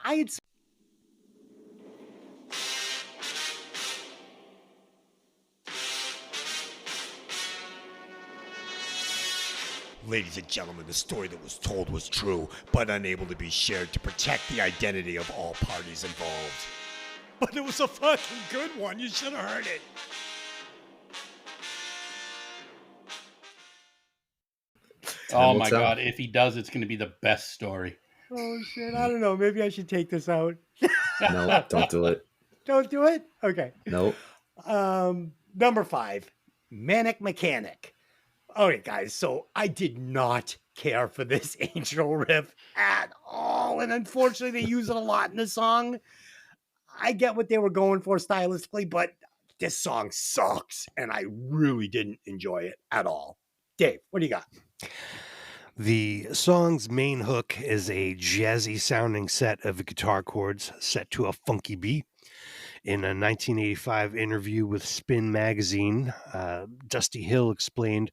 F: Ladies and gentlemen, the story that was told was true, but unable to be shared to protect the identity of all parties involved. But it was a fucking good one. You should have heard it.
D: Oh my God. If he does, it's going to be the best story.
A: Oh shit. I don't know. Maybe I should take this out.
E: No, don't do it.
A: Don't do it? Okay.
E: Nope.
A: Number 5, Manic Mechanic. All right, guys. So I did not care for this Angel riff at all. And unfortunately, they use it a lot in the song. I get what they were going for stylistically, but this song sucks. And I really didn't enjoy it at all. Dave, what do you got?
B: The song's main hook is a jazzy sounding set of guitar chords set to a funky beat. In a 1985 interview with Spin magazine, Dusty Hill explained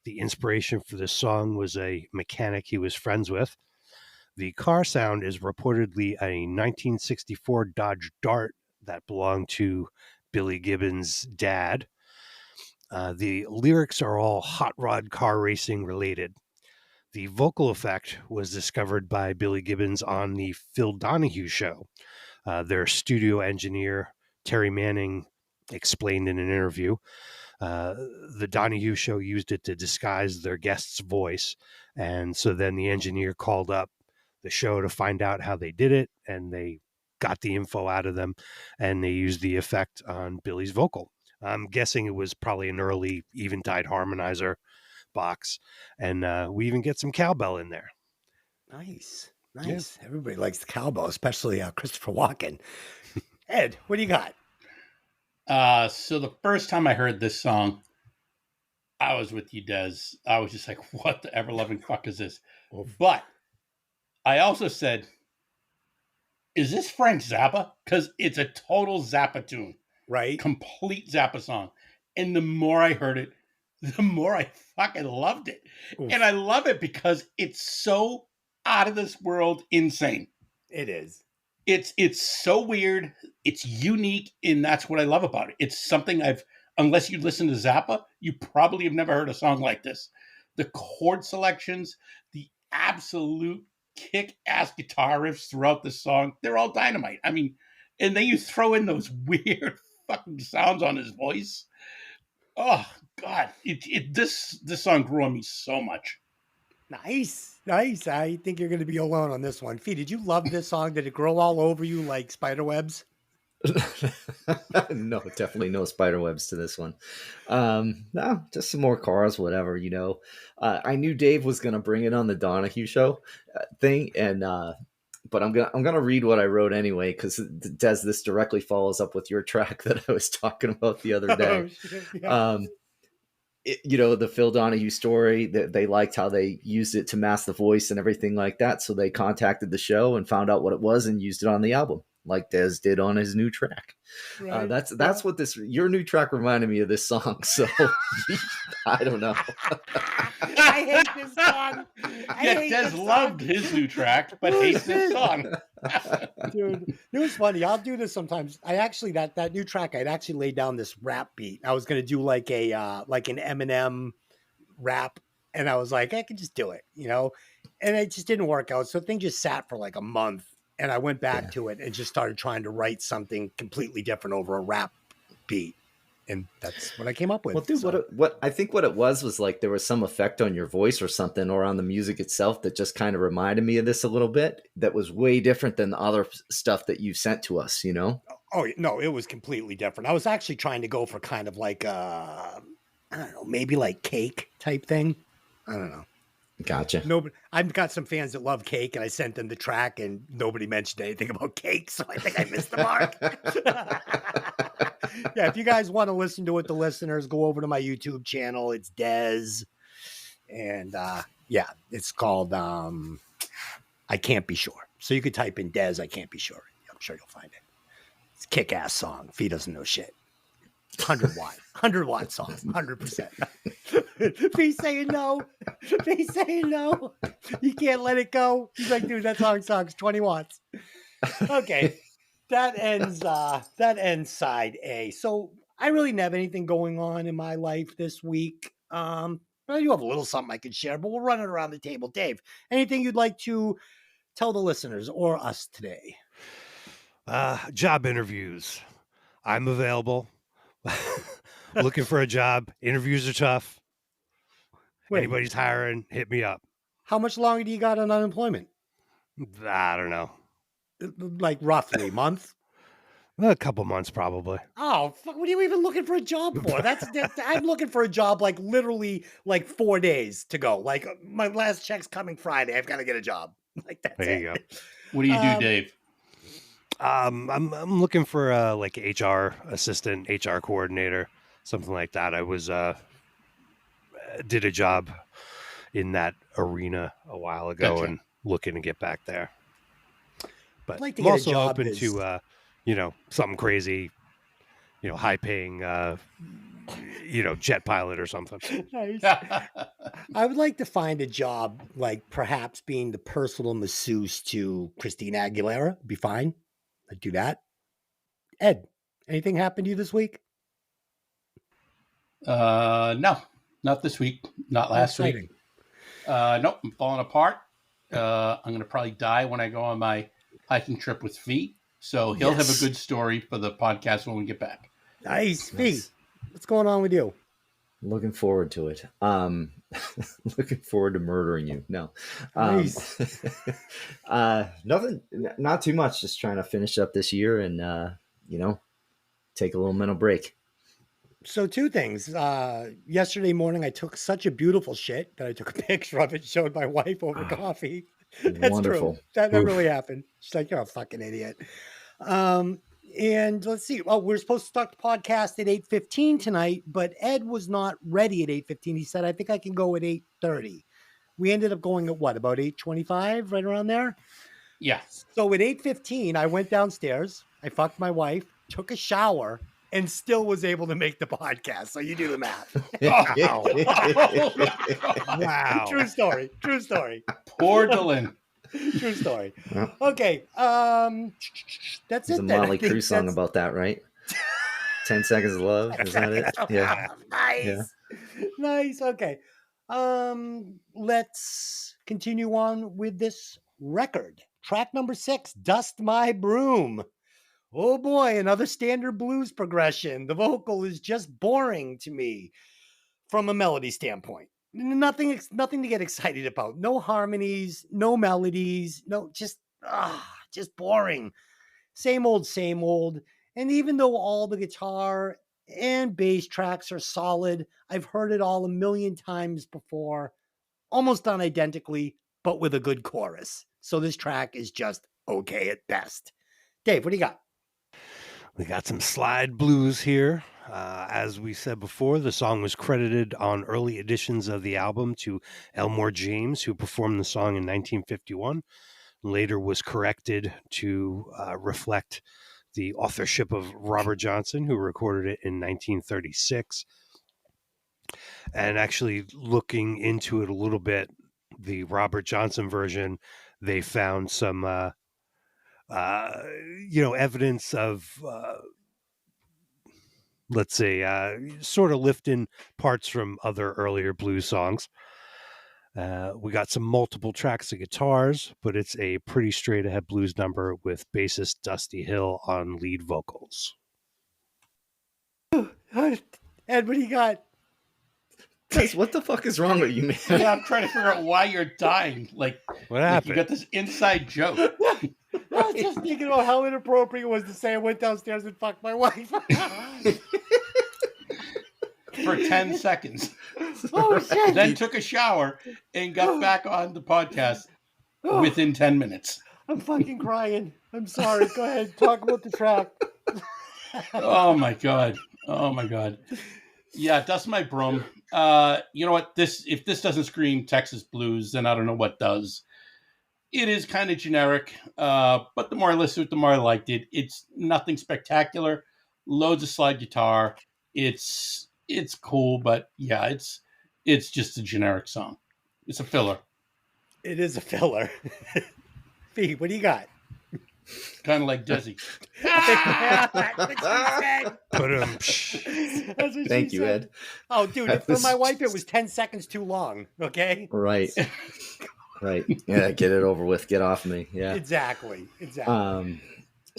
B: the inspiration for this song was a mechanic he was friends with. The car sound is reportedly a 1964 Dodge Dart that belonged to Billy Gibbons' dad. The lyrics are all hot rod car racing related. The vocal effect was discovered by Billy Gibbons on the Phil Donahue show. Their studio engineer, Terry Manning, explained in an interview. The Donahue show used it to disguise their guest's voice. And so then the engineer called up the show to find out how they did it. And they got the info out of them and they used the effect on Billy's vocal. I'm guessing it was probably an early Eventide harmonizer box. And we even get some cowbell in there.
A: Nice. Nice. Yeah. Everybody likes the cowbell, especially Christopher Walken. Ed, what do you got?
D: So the first time I heard this song, I was with you, Des. I was just like, what the ever-loving fuck is this? But I also said, is this Frank Zappa? Because it's a total Zappa tune.
A: Right.
D: Complete Zappa song. And the more I heard it, the more I fucking loved it. Oof. And I love it because it's so out of this world insane.
A: It is.
D: It's so weird. It's unique, and that's what I love about it. It's something unless you listen to Zappa, you probably have never heard a song like this. The chord selections, the absolute kick-ass guitar riffs throughout the song, they're all dynamite. I mean, and then you throw in those weird fucking sounds on his voice. Oh God, this song grew on me so much.
A: Nice. I think you're going to be alone on this one. Fee, did you love this song? Did it grow all over you like spider webs?
E: No, definitely no spider webs to this one. No, just some more cars, whatever, you know. I knew Dave was going to bring it on the Donahue show thing, and but I'm gonna read what I wrote anyway, because Des, this directly follows up with your track that I was talking about the other day. Yeah. You know, the Phil Donahue story, that they liked how they used it to mask the voice and everything like that. So they contacted the show and found out what it was and used it on the album, like Des did on his new track. Right. That's what your new track reminded me of this song. So I don't know.
A: I hate this song.
D: Des loved his new track, but hates this song.
A: Dude, it was funny. I'll do this sometimes. I actually that new track, I'd actually laid down this rap beat. I was gonna do like an Eminem rap, and I was like, I could just do it, you know, and it just didn't work out. So the thing just sat for like a month, and I went back to it and just started trying to write something completely different over a rap beat. And that's what I came up with.
E: Well, dude, so. what I think what it was like there was some effect on your voice or something, or on the music itself, that just kind of reminded me of this a little bit. That was way different than the other stuff that you sent to us, you know?
A: Oh, no, it was completely different. I was actually trying to go for kind of like, I don't know, maybe like Cake type thing. I don't know.
E: Gotcha.
A: Nobody. I've got some fans that love Cake, and I sent them the track, and nobody mentioned anything about Cake, so I think I missed the mark. Yeah, if you guys want to listen to it, the listeners, go over to my YouTube channel. It's Des, and yeah, it's called I Can't Be Sure. So you could type in Des, I Can't Be Sure. I'm sure you'll find it. It's a kick-ass song. Fee doesn't know shit. 100 watt song, 100%. Fee saying no. Fee saying no. You can't let it go. He's like, dude, that song sucks. 20 watts. Okay. That ends side A. So I really didn't have anything going on in my life this week. Well, you have a little something I can share, but we'll run it around the table. Dave, anything you'd like to tell the listeners or us today?
B: Job interviews. I'm available. Looking for a job. Interviews are tough. Wait, anybody's hiring, hit me up.
A: How much longer do you got on unemployment?
B: I don't know.
A: Like roughly a month?
B: A couple months probably.
A: Oh, fuck, what are you even looking for a job for? I'm looking for a job like literally like 4 days to go. Like my last check's coming Friday. I've got to get a job. Like that's
B: there you go.
D: What do you do, Dave?
B: I'm looking for like HR assistant, HR coordinator, something like that. I was did a job in that arena a while ago. Gotcha. And looking to get back there. But like I'm also open to, something crazy, high paying, jet pilot or something.
A: Nice. I would like to find a job, like perhaps being the personal masseuse to Christina Aguilera. Be fine. I'd do that. Ed, anything happened to you this week?
D: No, not this week. Not last week.
A: Exciting.
D: Nope, I'm falling apart. I'm going to probably die when I go on my hiking trip with Fee. So he'll have a good story for the podcast when we get back.
A: Nice. Fee, what's going on with you?
E: Looking forward to it. Looking forward to murdering you. No.
A: Nice.
E: Nothing, not too much. Just trying to finish up this year and, take a little mental break.
A: So two things. Yesterday morning, I took such a beautiful shit that I took a picture of it, showed my wife over coffee. That's
E: Wonderful.
A: true. That really happened. She's like, "You're a fucking idiot." And let's see. Oh, we're supposed to start the podcast at 8:15 tonight, but Ed was not ready at 8:15. He said, "I think I can go at 8:30." We ended up going at what, about 8:25, right around there?
D: Yeah.
A: So at 8:15, I went downstairs. I fucked my wife, took a shower, and still was able to make the podcast. So you do the math.
B: Wow.
A: True story. True story.
D: Poor Dylan.
A: True story.
E: Yeah.
A: Okay. That's
E: There's
A: it
E: a
A: then. I
E: Motley
A: think
E: Crue song
A: that's-
E: about that, right? 10 Seconds of Love. Is that it? Yeah.
A: Nice.
E: Yeah.
A: Nice. Okay. Let's continue on with this record. Track number 6, Dust My Broom. Oh boy, another standard blues progression. The vocal is just boring to me from a melody standpoint. Nothing to get excited about. No harmonies, no melodies, no, just boring. Same old, same old. And even though all the guitar and bass tracks are solid, I've heard it all a million times before, almost done identically, but with a good chorus. So this track is just okay at best. Dave, what do you got?
B: We got some slide blues here. As we said before, the song was credited on early editions of the album to Elmore James, who performed the song in 1951. Later was corrected to reflect the authorship of Robert Johnson, who recorded it in 1936. And actually looking into it a little bit, the Robert Johnson version, they found some evidence of, let's say, sort of lifting parts from other earlier blues songs. We got some multiple tracks of guitars, but it's a pretty straight ahead blues number with bassist Dusty Hill on lead vocals.
A: Ed, what do you got?
E: What the fuck is wrong with you, man?
D: Yeah, I'm trying to figure out why you're dying. Like
B: What
D: you
B: happened?
D: got this inside joke.
A: I was just thinking about how inappropriate it was to say I went downstairs and fucked my wife.
D: For 10 seconds.
A: Oh, shit.
D: Then took a shower and got back on the podcast within 10 minutes.
A: I'm fucking crying. I'm sorry. Go ahead. Talk about the track.
D: Oh my god. Oh my god. Yeah, Dust My Broom. You know what? If this doesn't scream Texas blues, then I don't know what does. It is kind of generic, but the more I listened to it, the more I liked it. It's nothing spectacular. Loads of slide guitar. It's cool, but yeah, it's just a generic song. It's a filler.
A: It is a filler. Fee, what do you got?
D: Kind of like Desi.
A: That's what she said. That's what
E: Thank
A: she
E: you,
A: said.
E: Ed.
A: Oh, dude,
E: That
A: for
E: was
A: my wife, it
E: just-
A: was 10 seconds too long. Okay?
E: Right. Right. Yeah, get it over with. Get off me. Yeah.
A: Exactly.
D: Good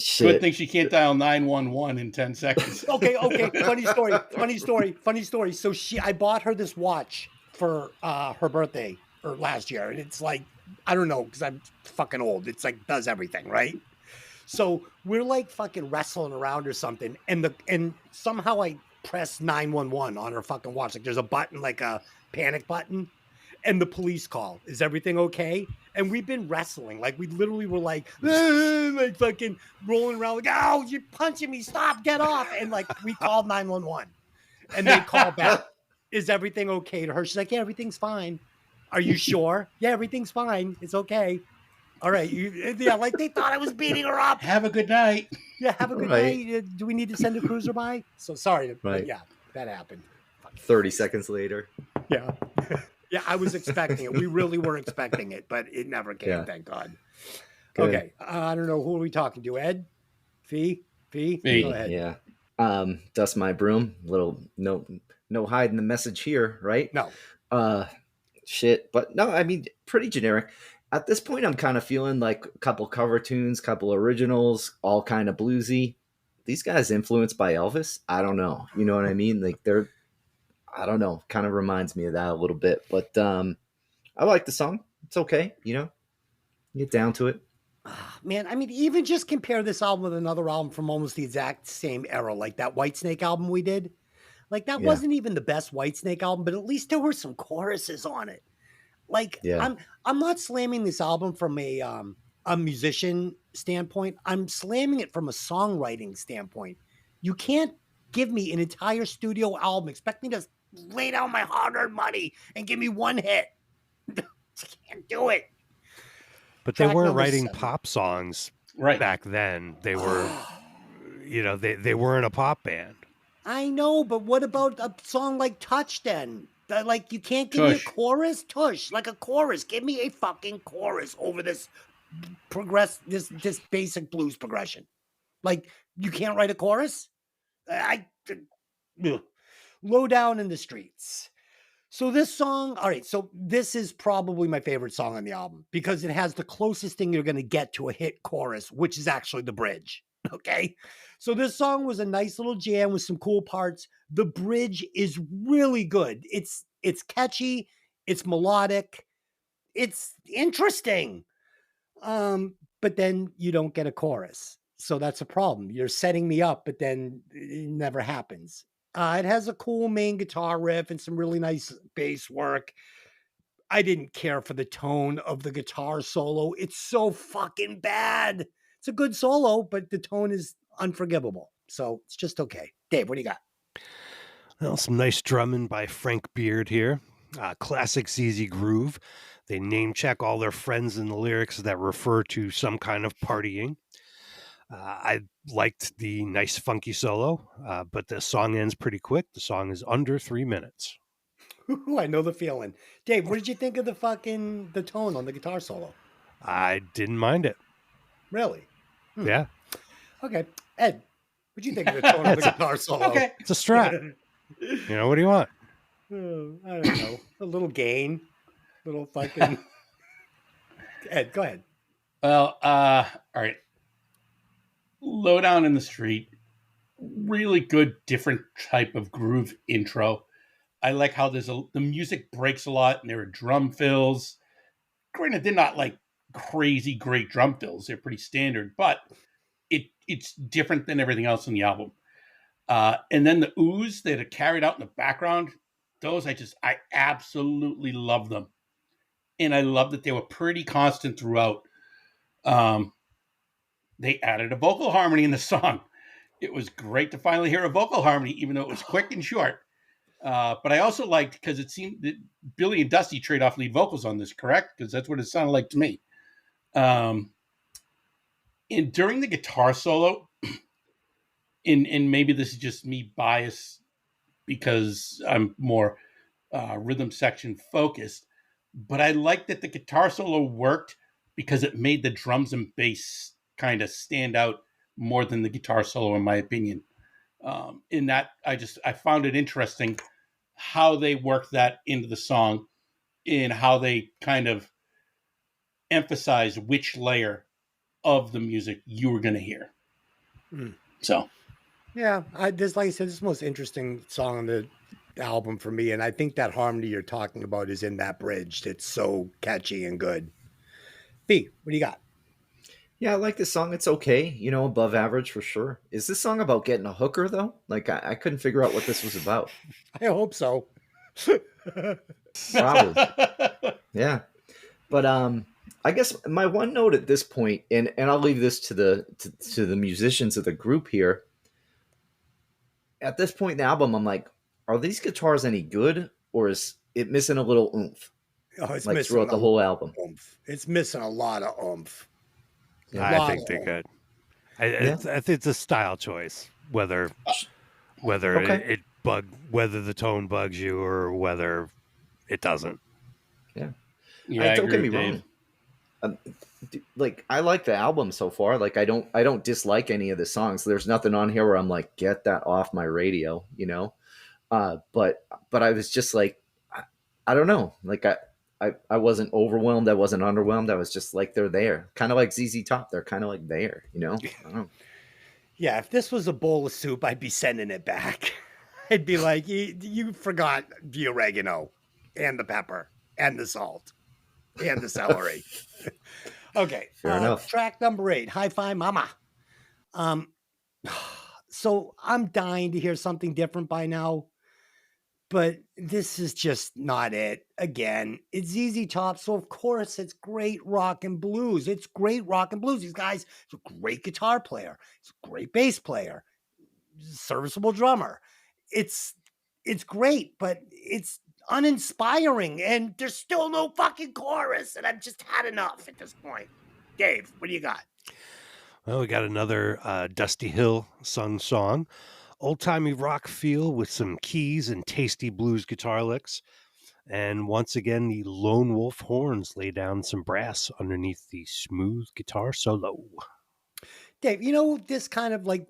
E: Shit.
D: thing she can't dial 911 in 10 seconds.
A: Okay. Funny story. So I bought her this watch for her birthday or last year, and it's like, I don't know, because I'm fucking old. It's like does everything, right? So we're like fucking wrestling around or something, and somehow I press 911 on her fucking watch. Like there's a button, like a panic button, and the police call. Is everything okay? And we've been wrestling. Like we literally were like fucking rolling around, like, oh, you're punching me, stop, get off. And like we called 911 and they call back. Is everything okay to her? She's like, yeah, everything's fine. Are you sure? Yeah, everything's fine. It's okay. All right. Yeah, like they thought I was beating her up.
D: Have a good night.
A: Yeah, have a good
E: Right.
A: night. Do we need to send a cruiser by? So sorry, but
E: Right.
A: yeah, that happened.
E: 30 seconds later.
A: Yeah. Yeah, I was expecting it. We really were expecting it, but it never came,
E: Yeah.
A: thank God.
E: Good.
A: Okay. I don't know. Who are we talking to? Ed? Fee?
D: Fee.
A: Go ahead.
E: Yeah. Dust my broom. Little no hiding the message here, right?
A: No.
E: Shit. But no, I mean, pretty generic. At this point, I'm kind of feeling like a couple cover tunes, couple originals, all kind of bluesy. These guys influenced by Elvis? I don't know. You know what I mean? Like they're, I don't know, kind of reminds me of that a little bit. But I like the song. It's okay. You know, get down to it.
A: Man, I mean, even just compare this album with another album from almost the exact same era, like that Whitesnake album we did. Like that
E: Yeah.
A: wasn't even the best Whitesnake album, but at least there were some choruses on it. Like
E: Yeah.
A: I'm not slamming this album from a musician standpoint. I'm slamming it from a songwriting standpoint. You can't give me an entire studio album, expect me to lay down my hard-earned money and give me one hit. Can't do it.
B: But they
A: Track
B: weren't
A: number
B: writing
A: 7.
B: pop songs
D: Right.
B: back then. They were, they weren't a pop band.
A: I know, but what about a song like Touch then? Like you can't give me a
D: Tush.
A: chorus? Tush, like a chorus. Give me a fucking chorus over this this basic blues progression. Like you can't write a chorus? Ugh. Low down in the streets. So this song, all right, so this is probably my favorite song on the album because it has the closest thing you're going to get to a hit chorus, which is actually the bridge. Okay. So this song was a nice little jam with some cool parts. The bridge is really good. It's catchy, it's melodic, it's interesting. But then you don't get a chorus. So that's a problem. You're setting me up, but then it never happens. It has a cool main guitar riff and some really nice bass work. I didn't care for the tone of the guitar solo. It's so fucking bad. It's a good solo, but the tone is unforgivable. So it's just okay. Dave, what do you got?
B: Well, some nice drumming by Frank Beard here. Classic ZZ Groove. They name check all their friends in the lyrics that refer to some kind of partying. I liked the nice funky solo, but the song ends pretty quick. The song is under 3 minutes.
A: Ooh, I know the feeling. Dave, what did you think of the tone on the guitar solo?
B: I didn't mind it.
A: Really?
B: Yeah,
A: Okay. Ed, what do you think of the tone of the guitar solo?
D: Okay.
B: it's a strat. What do you want?
A: I don't know. A little gain. Little fucking. Ed, go ahead.
D: Well, all right. Low down in the street. Really good, different type of groove intro. I like how the music breaks a lot and there are drum fills. Granted, they're not like crazy great drum fills. They're pretty standard, but it's different than everything else in the album. And then the oohs that are carried out in the background, those I absolutely love them. And I love that they were pretty constant throughout. They added a vocal harmony in the song. It was great to finally hear a vocal harmony, even though it was quick and short. But I also liked, because it seemed that Billy and Dusty trade off lead vocals on this, correct? Because that's what it sounded like to me. And during the guitar solo, and maybe this is just me biased because I'm more rhythm section focused, but I liked that the guitar solo worked because it made the drums and bass kind of stand out more than the guitar solo, in my opinion. In that, I found it interesting how they worked that into the song and how they kind of emphasize which layer of the music you were going to hear. So,
A: Yeah, this, like I said, this is the most interesting song on the album for me, and I think that harmony you're talking about is in that bridge. It's so catchy and good. B, what do you got?
E: Yeah, I like this song. It's okay. You know, above average for sure. Is this song about getting a hooker, though? Like, I couldn't figure out what this was about.
A: I hope so.
E: Probably. Yeah. But I guess my one note at this point, and I'll leave this to the musicians of the group here. At this point in the album, I'm like, are these guitars any good, or is it missing a little oomph?
A: Oh, it's
E: like
A: missing
E: throughout the whole album.
A: oomph. It's missing a lot of oomph.
E: Yeah.
B: I
A: lot
B: think
A: of
B: they're
A: oomph.
B: good. I think it's a style choice, whether
E: Okay.
B: whether the tone bugs you or whether it doesn't.
E: Yeah.
D: Yeah, I
E: Don't
D: agree
E: get me
D: with Dave.
E: wrong. Like I like the album so far. Like I don't dislike any of the songs. There's nothing on here where I'm like, get that off my radio, you know. But I was just like, I don't know. Like I wasn't overwhelmed. I wasn't underwhelmed. I was just like, they're there. Kind of like ZZ Top. They're kind of like there, you know. I don't know.
A: Yeah, if this was a bowl of soup, I'd be sending it back. I'd be like, you forgot the oregano and the pepper and the salt and the celery. Okay.
E: Fair enough.
A: Track number 8, Hi-Fi Mama. So I'm dying to hear something different by now, but this is just not it. Again, it's ZZ Top, so of course it's great rock and blues. It's great rock and blues. These guys, he's a great guitar player. He's a great bass player, serviceable drummer. It's great, but it's uninspiring, and there's still no fucking chorus, and I've just had enough at this point. Dave, what do you got?
B: Well, we got another Dusty Hill sung song, old-timey rock feel with some keys and tasty blues guitar licks. And once again, the lone wolf horns lay down some brass underneath the smooth guitar solo.
A: Dave, you know, this kind of like,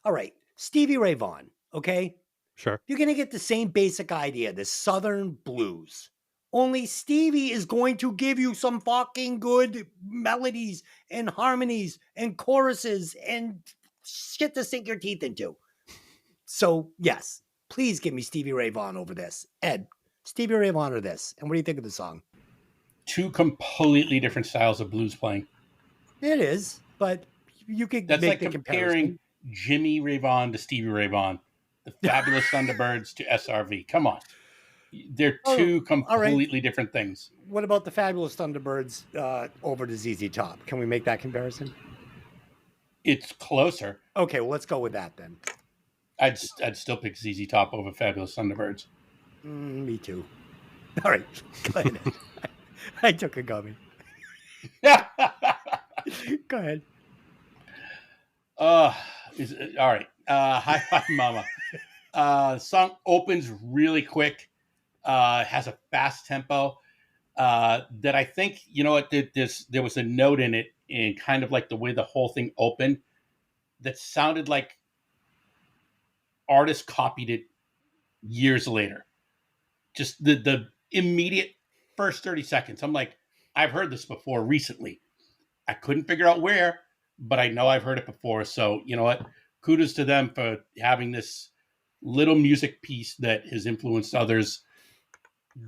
A: all right, Stevie Ray Vaughan, okay?
B: Sure.
A: You're going to get the same basic idea, this Southern blues. Only Stevie is going to give you some fucking good melodies and harmonies and choruses and shit to sink your teeth into. So, yes, please give me Stevie Ray Vaughan over this. Ed, Stevie Ray Vaughan or this. And what do you think of the song?
D: 2 completely different styles of blues playing.
A: It is, but you could
D: That's
A: make
D: like
A: the
D: comparing
A: comparison.
D: Jimmy Ray Vaughan to Stevie Ray Vaughan, the Fabulous Thunderbirds to SRV. Come on. They're 2 completely different things.
A: What about the Fabulous Thunderbirds over to ZZ Top? Can we make that comparison?
D: It's closer.
A: Okay, well, let's go with that then.
D: I'd still pick ZZ Top over Fabulous Thunderbirds.
A: Me too. All right, go ahead. I took a gummy. Go ahead.
D: All right. Hi, Mama. The song opens really quick. Has a fast tempo that I think, you know what, there was a note in it, and kind of like the way the whole thing opened, that sounded like artists copied it years later. Just the immediate first 30 seconds. I'm like, I've heard this before recently. I couldn't figure out where, but I know I've heard it before. So, you know what? Kudos to them for having this little music piece that has influenced others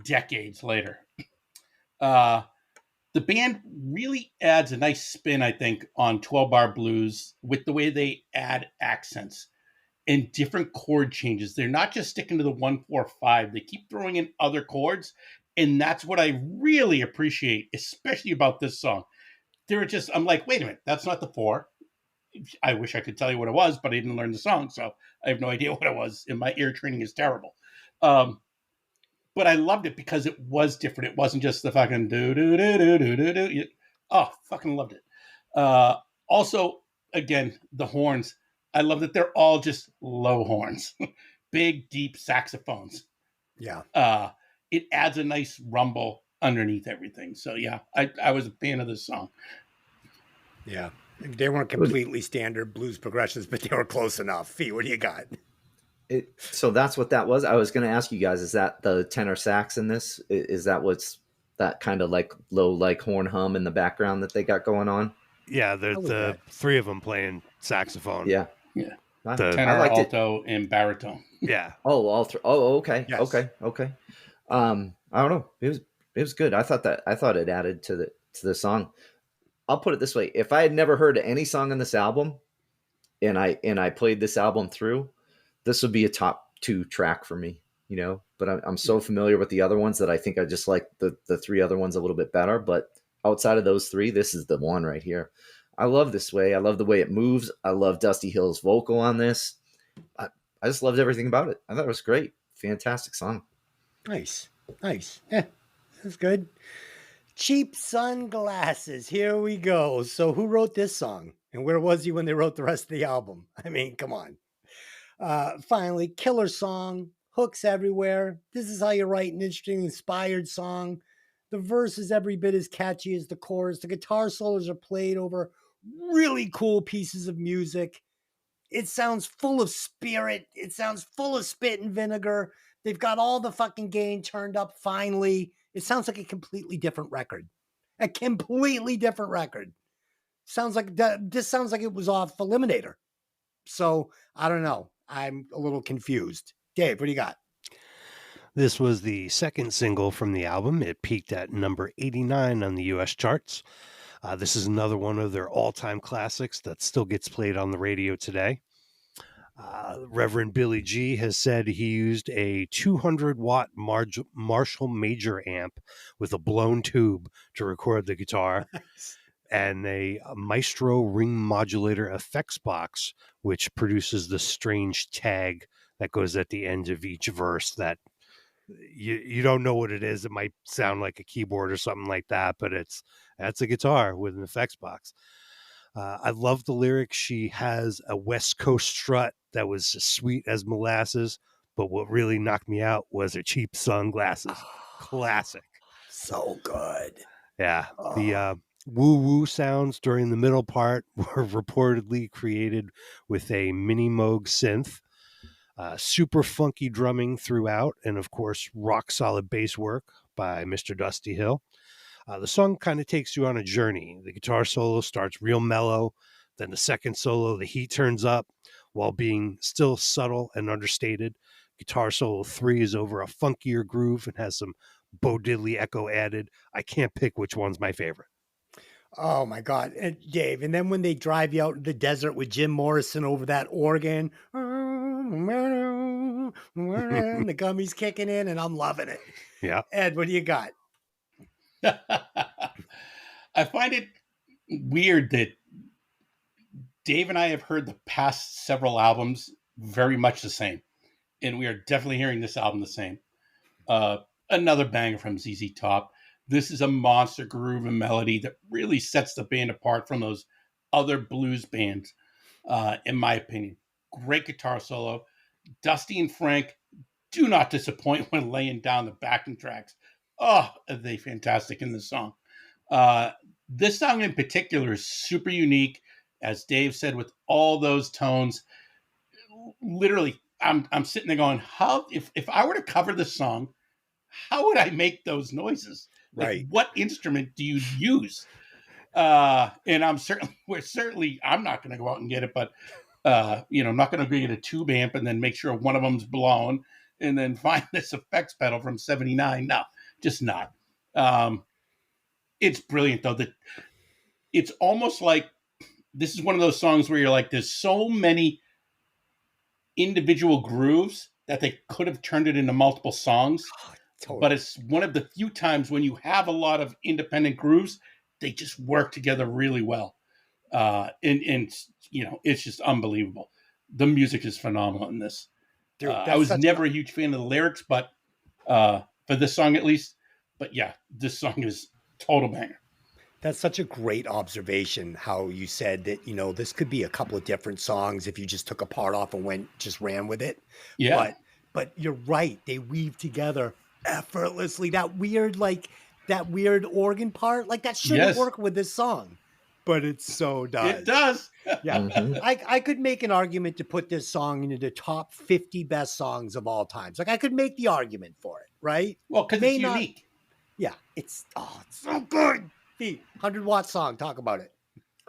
D: decades later. The band really adds a nice spin, I think, on 12-bar blues with the way they add accents and different chord changes. They're not just sticking to the 1-4-5. They keep throwing in other chords, and that's what I really appreciate, especially about this song. I'm like, wait a minute, that's not the 4. I wish I could tell you what it was, but I didn't learn the song, so I have no idea what it was, and my ear training is terrible. But I loved it because it was different. It wasn't just the fucking do-do-do-do-do-do-do. Oh, fucking loved it. Also, again, the horns. I love that they're all just low horns. Big, deep saxophones.
A: Yeah.
D: It adds a nice rumble underneath everything. So, yeah, I was a fan of this song.
A: Yeah. They weren't completely standard blues progressions, but they were close enough. Fee, what do you got?
E: So that's what that was. I was going to ask you guys, is that the tenor sax in this? Is that what's that kind of like low, like horn hum in the background that they got going on?
B: Yeah, the 3 of them playing saxophone.
E: Yeah.
D: Yeah.
B: The-
D: Tenor, alto, and baritone.
B: Yeah.
E: Oh, all 3. Oh, okay.
A: Yes.
E: Okay. I don't know. It was good. I thought it added to the song. I'll put it this way. If I had never heard any song on this album and I played this album through, this would be a top 2 track for me, you know, but I'm so familiar with the other ones that I think I just like the 3 other ones a little bit better. But outside of those 3, this is the one right here. I love this way. I love the way it moves. I love Dusty Hill's vocal on this. I just loved everything about it. I thought it was great. Fantastic song.
A: Nice. Yeah. That's good. Cheap Sunglasses. Here we go. So, who wrote this song? And where was he when they wrote the rest of the album? I mean, come on. Finally, killer song, hooks everywhere. This is how you write an interesting, inspired song. The verse is every bit as catchy as the chorus. The guitar solos are played over really cool pieces of music. It sounds full of spirit. It sounds full of spit and vinegar. They've got all the fucking gain turned up finally. It sounds like a completely different record. A completely different record. Sounds like this sounds like it was off Eliminator. So I don't know. I'm a little confused. Dave, what do you got?
B: This was the second single from the album. It peaked at number 89 on the US charts. This is another one of their all-time classics that still gets played on the radio today. Reverend Billy G has said he used a 200-watt Marshall Major amp with a blown tube to record the guitar. And a Maestro ring modulator effects box, which produces the strange tag that goes at the end of each verse that you don't know what it is. It might sound like a keyboard or something like that, but that's a guitar with an effects box. I love the lyrics. She has a West Coast strut that was as sweet as molasses, but what really knocked me out was her cheap sunglasses. Classic.
A: So good.
B: Yeah. The woo-woo sounds during the middle part were reportedly created with a Mini Moog synth. Super funky drumming throughout, and of course, rock solid bass work by Mr. Dusty Hill. The song kind of takes you on a journey. The guitar solo starts real mellow, then the second solo, the heat turns up while being still subtle and understated. Guitar solo 3 is over a funkier groove and has some Bo Diddley echo added. I can't pick which one's my favorite.
A: Oh my God. And Dave, and then when they drive you out in the desert with Jim Morrison over that organ, the gummy's kicking in, and I'm loving it.
B: Yeah.
A: Ed, what do you got?
D: I find it weird that Dave and I have heard the past several albums very much the same. And we are definitely hearing this album the same. Another banger from ZZ Top. This is a monster groove and melody that really sets the band apart from those other blues bands, in my opinion. Great guitar solo. Dusty and Frank do not disappoint when laying down the backing tracks. Oh, are they fantastic in this song. This song in particular is super unique, as Dave said, with all those tones. Literally, I'm sitting there going, how if I were to cover this song, how would I make those noises? Like,
A: Right.
D: what instrument do you use? And I'm not going to go out and get it, but I'm not going to go get a tube amp and then make sure one of them's blown and then find this effects pedal from 79. No, just not. It's brilliant though. It's almost like this is one of those songs where you're like, there's so many individual grooves that they could have turned it into multiple songs.
A: Totally.
D: But it's one of the few times when you have a lot of independent grooves, they just work together really well. And it's just unbelievable. The music is phenomenal in this.
A: Dude,
D: I was never a huge fan of the lyrics, but for this song at least. But yeah, this song is total banger.
A: That's such a great observation, how you said that, this could be a couple of different songs if you just took a part off and just ran with it.
D: Yeah.
A: But you're right. They weave together effortlessly. That weird organ part, like that shouldn't work with this song, but it so does.
D: It does.
A: Yeah.
E: Mhm.
A: I could make an argument to put this song into the top 50 best songs of all times. Like I could make the argument for it, right?
D: Well, because it's unique.
A: Yeah. It's so good. 100-watt song. Talk about it.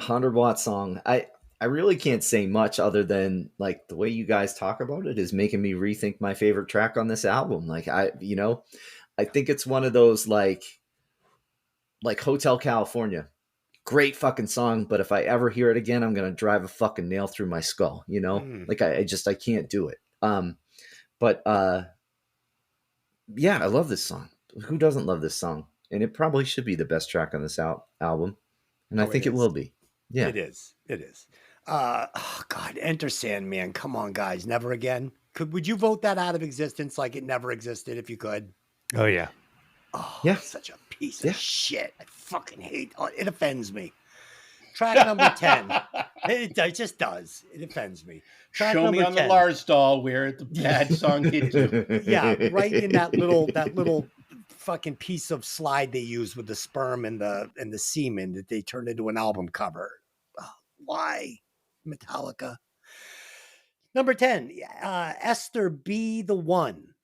E: 100-watt song. I really can't say much other than like the way you guys talk about it is making me rethink my favorite track on this album. Like I think it's one of those like Hotel California. Great fucking song, but if I ever hear it again, I'm gonna drive a fucking nail through my skull. Like I can't do it. Yeah, I love this song. Who doesn't love this song? And it probably should be the best track on this album, and I think it will be. Yeah,
A: it is. Oh God, Enter Sandman. Come on, guys. Never Again. Would you vote that out of existence like it never existed if you could?
B: Oh, yeah.
A: Oh,
E: Yeah.
A: such a piece
E: Yeah.
A: of shit. I fucking hate it. Offends me. Track number 10. It just does. It offends me. Track
D: Show me
A: number
D: on the
A: 10.
D: Lars doll where the bad song hits you.
A: Yeah, right in that little fucking piece of slide they use with the sperm and the semen that they turned into an album cover. Why? Metallica. Number 10, Esther Be the One.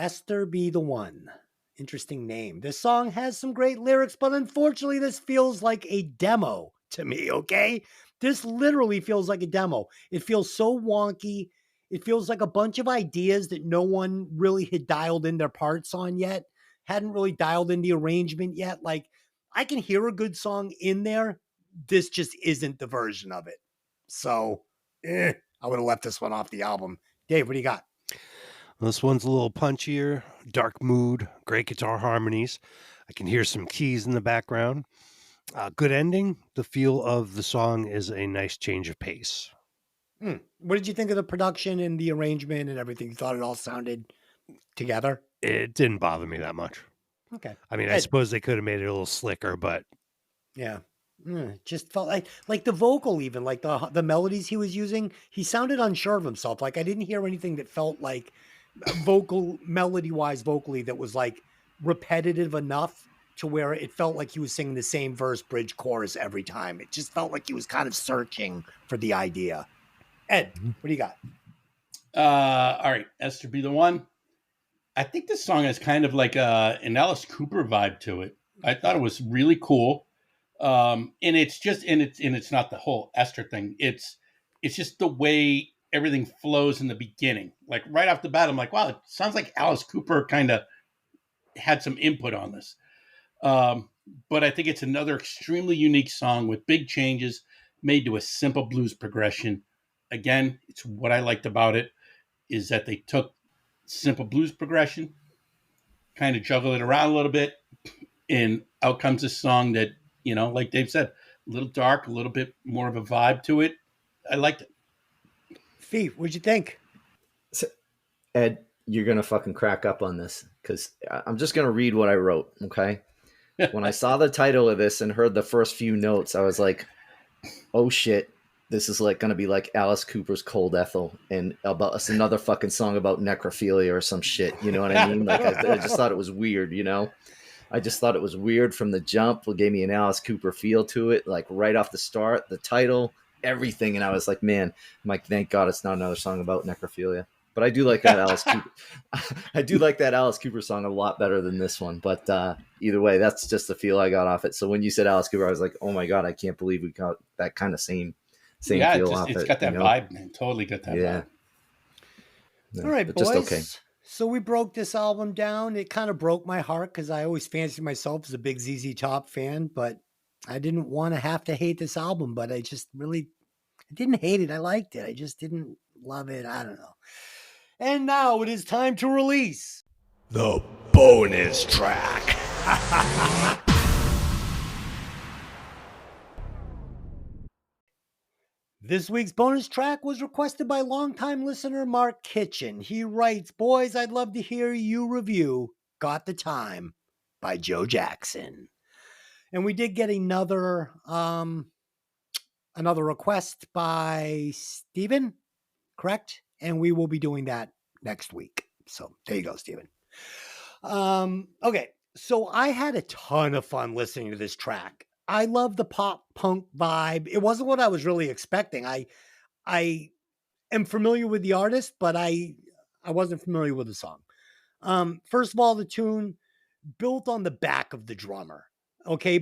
A: Esther Be the One. Interesting name. This song has some great lyrics, but unfortunately, this feels like a demo to me, okay? This literally feels like a demo. It feels so wonky. It feels like a bunch of ideas that no one really had dialed in their parts on yet, hadn't really dialed in the arrangement yet. Like, I can hear a good song in there. This just isn't the version of it. So, I would have left this one off the album. Dave, what do you got?
B: This one's a little punchier, dark mood, great guitar harmonies. I can hear some keys in the background. Good ending. The feel of the song is a nice change of pace.
A: What did you think of the production and the arrangement and everything? You thought it all sounded together?
B: It didn't bother me that much.
A: Okay.
B: I mean, I suppose they could have made it a little slicker, but
A: Yeah. Just felt like the vocal, even like the melodies he was using, he sounded unsure of himself. Like I didn't hear anything that felt like vocal melody wise vocally that was like repetitive enough to where it felt like he was singing the same verse, bridge, chorus every time. It just felt like he was kind of searching for the idea. Ed, what do you got?
D: All right, Esther Be the One. I think this song has kind of like an Alice Cooper vibe to it. I thought it was really cool. And it's not the whole Esther thing. It's just the way everything flows in the beginning. Like right off the bat, I'm like, wow, it sounds like Alice Cooper kind of had some input on this. But I think it's another extremely unique song with big changes made to a simple blues progression. Again, it's what I liked about it is that they took simple blues progression, kind of juggle it around a little bit, and out comes this song that, like Dave said, a little dark, a little bit more of a vibe to it. I liked it.
A: Fee, what'd you think?
E: Ed, you're going to fucking crack up on this because I'm just going to read what I wrote, okay? When I saw the title of this and heard the first few notes, I was like, oh shit, this is like going to be like Alice Cooper's Cold Ethel and about us another fucking song about necrophilia or some shit. You know what I mean? Like I just thought it was weird, I just thought it was weird from the jump. It gave me an Alice Cooper feel to it, like right off the start, the title, everything. And I was like, man, I'm like, thank God it's not another song about necrophilia. But I do like that Alice Cooper. I do like that Alice Cooper song a lot better than this one. But either way, that's just the feel I got off it. So when you said Alice Cooper, I was like, oh my God, I can't believe we got that kind of same feel off it.
D: It's got that vibe, man. Totally got that vibe.
E: No,
A: all right, boys.
E: Just okay.
A: So we broke this album down. It kind of broke my heart because I always fancied myself as a big ZZ Top fan, but I didn't want to have to hate this album. But I didn't hate it. I liked it. I just didn't love it. I don't know. And now it is time to release
F: the bonus track.
A: This week's bonus track was requested by longtime listener Mark Kitchen. He writes, boys, I'd love to hear you review Got the Time by Joe Jackson. And we did get another request by Steven, correct? And we will be doing that next week. So there you go, Steven. Okay, so I had a ton of fun listening to this track. I love the pop punk vibe. It wasn't what I was really expecting. I am familiar with the artist, but I wasn't familiar with the song. First of all, the tune built on the back of the drummer. Okay,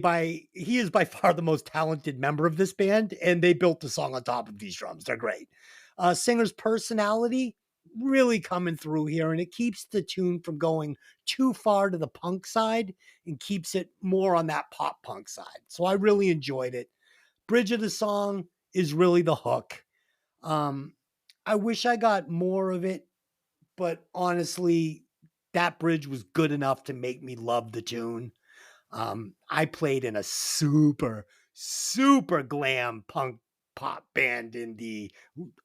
A: he is by far the most talented member of this band, and they built the song on top of these drums. They're great. Singer's personality really coming through here, and it keeps the tune from going too far to the punk side and keeps it more on that pop punk side. So I really enjoyed it. Bridge of the song is really the hook. I wish I got more of it, but honestly, that bridge was good enough to make me love the tune. I played in a super, super glam punk pop band in the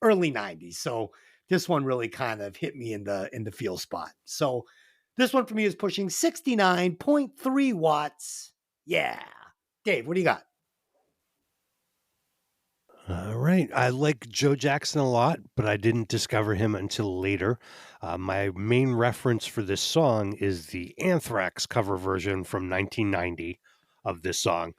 A: early 90s. So this one really kind of hit me in the feel spot. So This one for me is pushing 69.3 watts. Yeah. Dave, what do you got?
B: All right. I like Joe Jackson a lot, but I didn't discover him until later. My main reference for this song is the Anthrax cover version from 1990 of this song.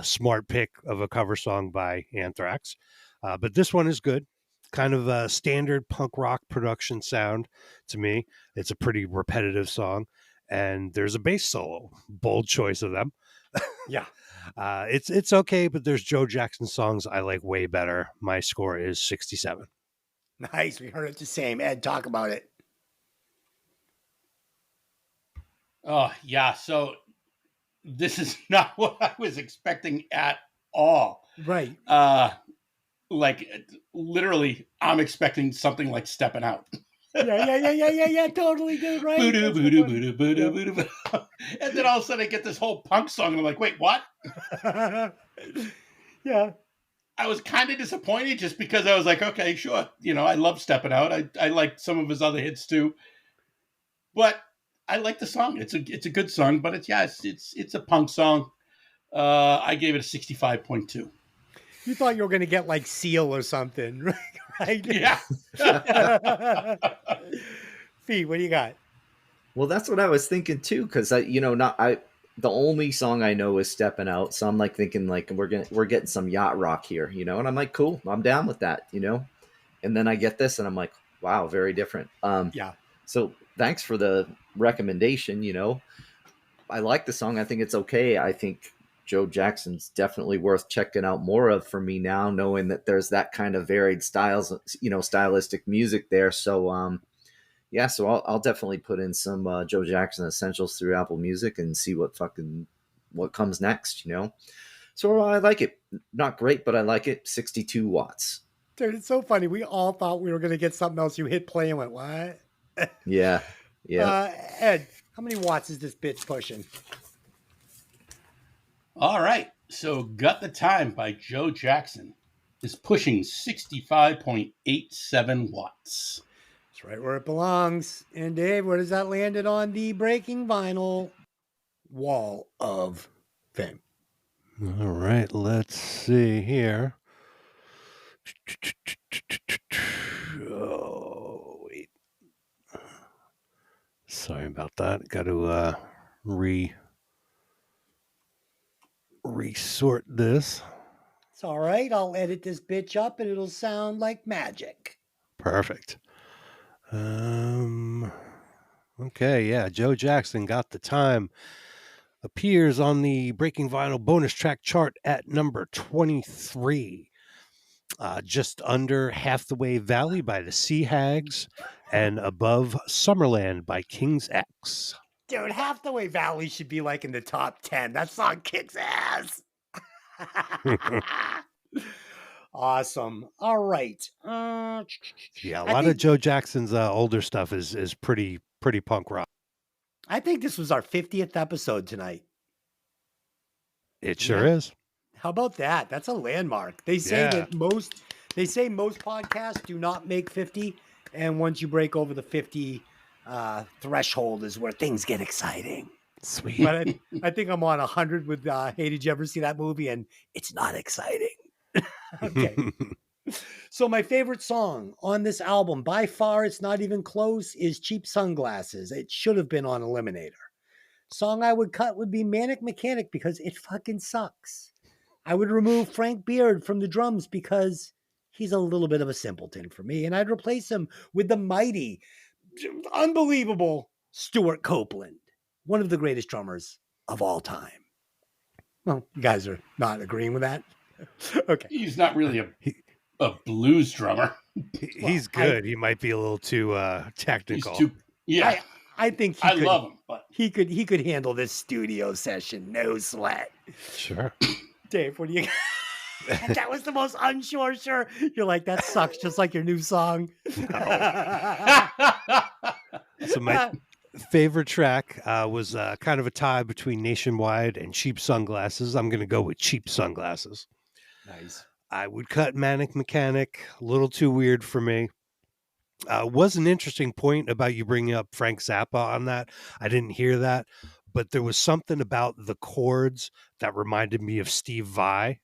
B: Smart pick of a cover song by Anthrax. But this one is good. Kind of a standard punk rock production sound to me. It's a pretty repetitive song. And there's a bass solo. Bold choice of them.
A: Yeah.
B: It's okay, but there's Joe Jackson songs I like way better. My score is 67.
A: Nice. We heard it the same. Ed, talk about it.
D: Oh, yeah. So this is not what I was expecting at all.
A: Right.
D: Like literally, I'm expecting something like Stepping Out.
A: Yeah. Totally, dude. Right.
D: Boo-doo, boo-doo, boo-doo, boo-doo, boo-doo, boo-doo. And then all of a sudden I get this whole punk song and I'm like, wait, what?
A: Yeah.
D: I was kind of disappointed just because I was like, okay, sure. You know, I love Stepping Out. I like some of his other hits too. But I like the song. It's a good song, but it's a punk song. I gave it a 65.2.
A: You thought you were going to get like Seal or something, right?
D: Yeah.
A: Fee, what do you got?
E: Well, that's what I was thinking too, because the only song I know is Stepping Out, so I'm like thinking like we're getting some yacht rock here, and I'm like, cool, I'm down with that, and then I get this and I'm like, wow, very different.
A: Yeah.
E: So thanks for the recommendation. I like the song. I think it's okay. I think Joe Jackson's definitely worth checking out more of for me now, knowing that there's that kind of varied styles, stylistic music there. So, yeah, so I'll definitely put in some Joe Jackson essentials through Apple Music and see what comes next, So I like it. Not great, but I like it. 62 watts.
A: Dude, it's so funny. We all thought we were going to get something else. You hit play and went, what?
E: Yeah.
A: Ed, how many watts is this bitch pushing?
D: All right. So Got the Time by Joe Jackson is pushing 65.87 watts.
A: That's right where it belongs. And Dave, where does that land it on the Breaking Vinyl Wall of Fame?
B: All right, let's see here. Oh, wait. Sorry about that. Got to resort this.
A: It's all right. I'll edit this bitch up and it'll sound like magic.
B: Perfect. Okay, yeah. Joe Jackson, Got the Time, appears on the Breaking Vinyl bonus track chart at number 23. Just under Half the Way Valley by the Sea Hags and above Summerland by King's X.
A: Dude, Half the Way Valley should be like in the top 10. That song kicks ass. Awesome. All right.
B: Yeah, a lot of Joe Jackson's older stuff is pretty punk rock.
A: I think this was our 50th episode tonight.
B: It sure is.
A: How about that? That's a landmark. They say that most podcasts do not make 50, and once you break over the 50 threshold is where things get exciting.
B: Sweet.
A: But I think I'm on 100 with Hey, did you ever see that movie? And it's not exciting. Okay. So my favorite song on this album, by far, it's not even close, is Cheap Sunglasses. It should have been on Eliminator. Song I would cut would be Manic Mechanic because it fucking sucks. I would remove Frank Beard from the drums because he's a little bit of a simpleton for me. And I'd replace him with the mighty, unbelievable Stuart Copeland, one of the greatest drummers of all time. Well, you guys are not agreeing with that? Okay.
D: He's not really a blues drummer.
B: He's good. He might be a little too technical.
A: I think
D: I love him, but
A: he could handle this studio session, no sweat.
B: Sure.
A: Dave, what do you got? That was the most unsure. Sure, you're like, that sucks, just like your new song.
B: No. So my favorite track was kind of a tie between Nationwide and Cheap Sunglasses. I'm going to go with Cheap Sunglasses.
A: Nice.
B: I would cut Manic Mechanic, a little too weird for me. Was an interesting point about you bringing up Frank Zappa on that. I didn't hear that, but there was something about the chords that reminded me of Steve Vai,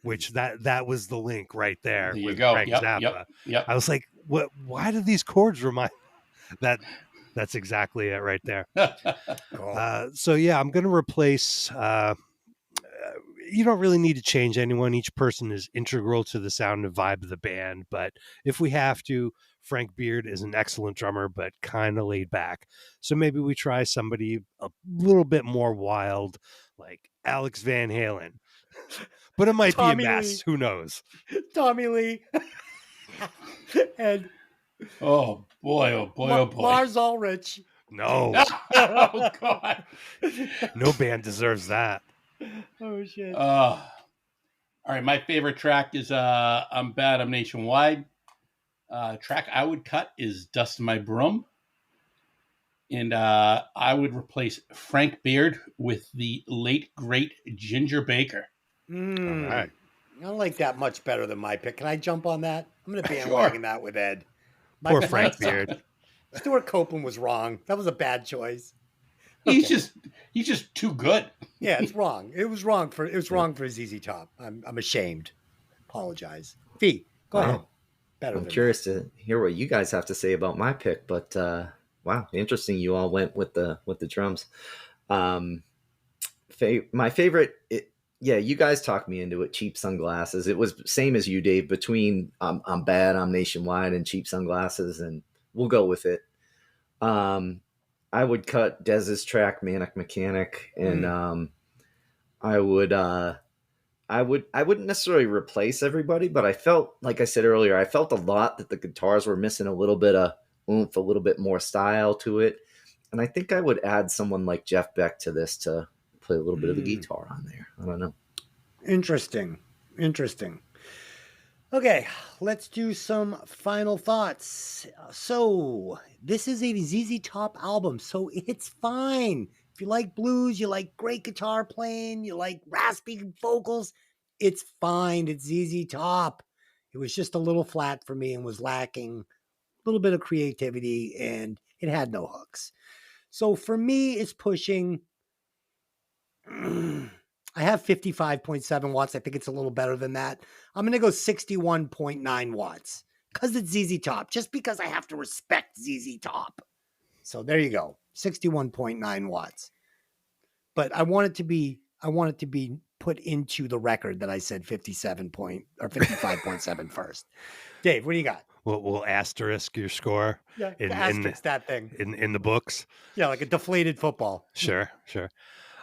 B: which that was the link right there
D: There you
B: with
D: go.
B: Frank
D: Yep, yep,
B: Zappa.
D: yep.
B: I was like, what? Why do these chords remind that? That's exactly it right there.
A: Cool.
B: So yeah, I'm going to replace. You don't really need to change anyone. Each person is integral to the sound and vibe of the band. But if we have to, Frank Beard is an excellent drummer, but kind of laid back. So maybe we try somebody a little bit more wild, like Alex Van Halen. But it might
A: Tommy
B: be a mess.
A: Lee.
B: Who knows?
A: Tommy Lee. And
D: Oh boy! Oh boy! Oh boy!
A: Lars Ulrich.
B: No,
D: Oh God!
B: no band deserves that.
A: Oh shit.
D: All right, my favorite track is "I'm Bad, I'm Nationwide." Track I would cut is "Dust in My Broom," and I would replace Frank Beard with the late great Ginger Baker.
A: Mm,
B: All right.
A: I don't like that much better than my pick. Can I jump on that? I'm going to
D: Sure.
A: bandwagon that with Ed.
B: Poor Frank Beard.
A: Stuart Copeland was wrong. That was a bad choice.
D: He's
A: Okay.
D: just too good.
A: Yeah, it's wrong. It was wrong for ZZ Top. I'm ashamed. Apologize. Fee, go ahead.
E: Wow.
A: Better
E: I'm
A: than
E: curious to hear what you guys have to say about my pick, but wow, interesting. You all went with the drums. My favorite, yeah, you guys talked me into it. Cheap Sunglasses. It was same as you, Dave. Between I'm Bad, I'm Nationwide, and Cheap Sunglasses, and we'll go with it. I would cut Dez's track Manic Mechanic, and I wouldn't necessarily replace everybody, but I felt, like I said earlier, I felt a lot that the guitars were missing a little bit of oomph, a little bit more style to it. And I think I would add someone like Jeff Beck to this to play a little bit of the guitar on there. I don't know.
A: Interesting. Okay, let's do some final thoughts. So, this is a ZZ Top album, so it's fine. If you like blues, you like great guitar playing, you like raspy vocals, it's fine. It's ZZ Top. It was just a little flat for me and was lacking a little bit of creativity, and it had no hooks. So, for me, it's pushing. I have 55.7 watts. I think it's a little better than that. I'm going to go 61.9 watts because it's ZZ Top, just because I have to respect ZZ Top. So there you go, 61.9 watts. But I want it to be put into the record that I said 55.7 first. Dave, what do you got?
B: We'll asterisk your score.
A: Yeah,
B: in
A: asterisk that thing.
B: in the books.
A: Yeah, like a deflated football.
B: Sure.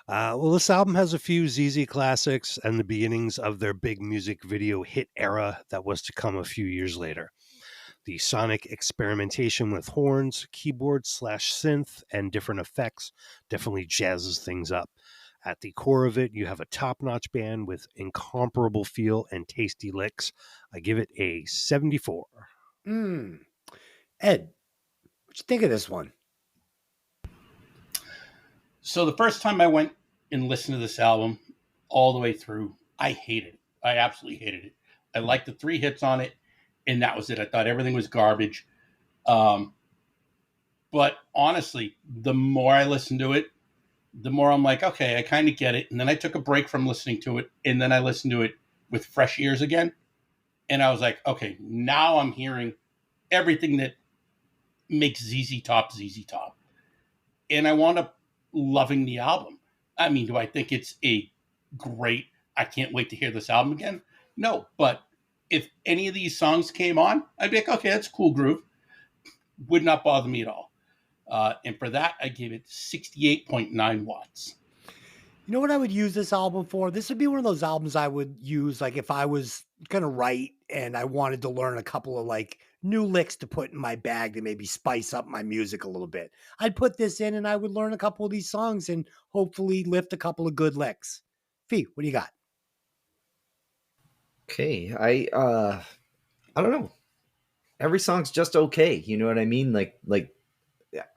B: Well, this album has a few ZZ classics and the beginnings of their big music video hit era that was to come a few years later. The sonic experimentation with horns, keyboard / synth, and different effects definitely jazzes things up. At the core of it, you have a top-notch band with incomparable feel and tasty licks. I give it a 74.
A: Ed, what you think of this one?
D: So the first time I went and listened to this album all the way through, I hated it. I absolutely hated it. I liked the 3 hits on it, and that was it. I thought everything was garbage. But honestly, the more I listened to it, the more I'm like, okay, I kind of get it. And then I took a break from listening to it, and then I listened to it with fresh ears again. And I was like, okay, now I'm hearing everything that makes ZZ Top ZZ Top. And I wound up loving the album. I mean, do I think it's a great, I can't wait to hear this album again? No, but if any of these songs came on, I'd be like, okay, that's a cool groove. Would not bother me at all. And for that, I gave it 68.9 watts.
A: You know what I would use this album for? This would be one of those albums I would use, like if I was going to write and I wanted to learn a couple of like new licks to put in my bag to maybe spice up my music a little bit. I'd put this in and I would learn a couple of these songs and hopefully lift a couple of good licks. Fee, what do you got?
E: Okay, I don't know. Every song's just okay. You know what I mean? Like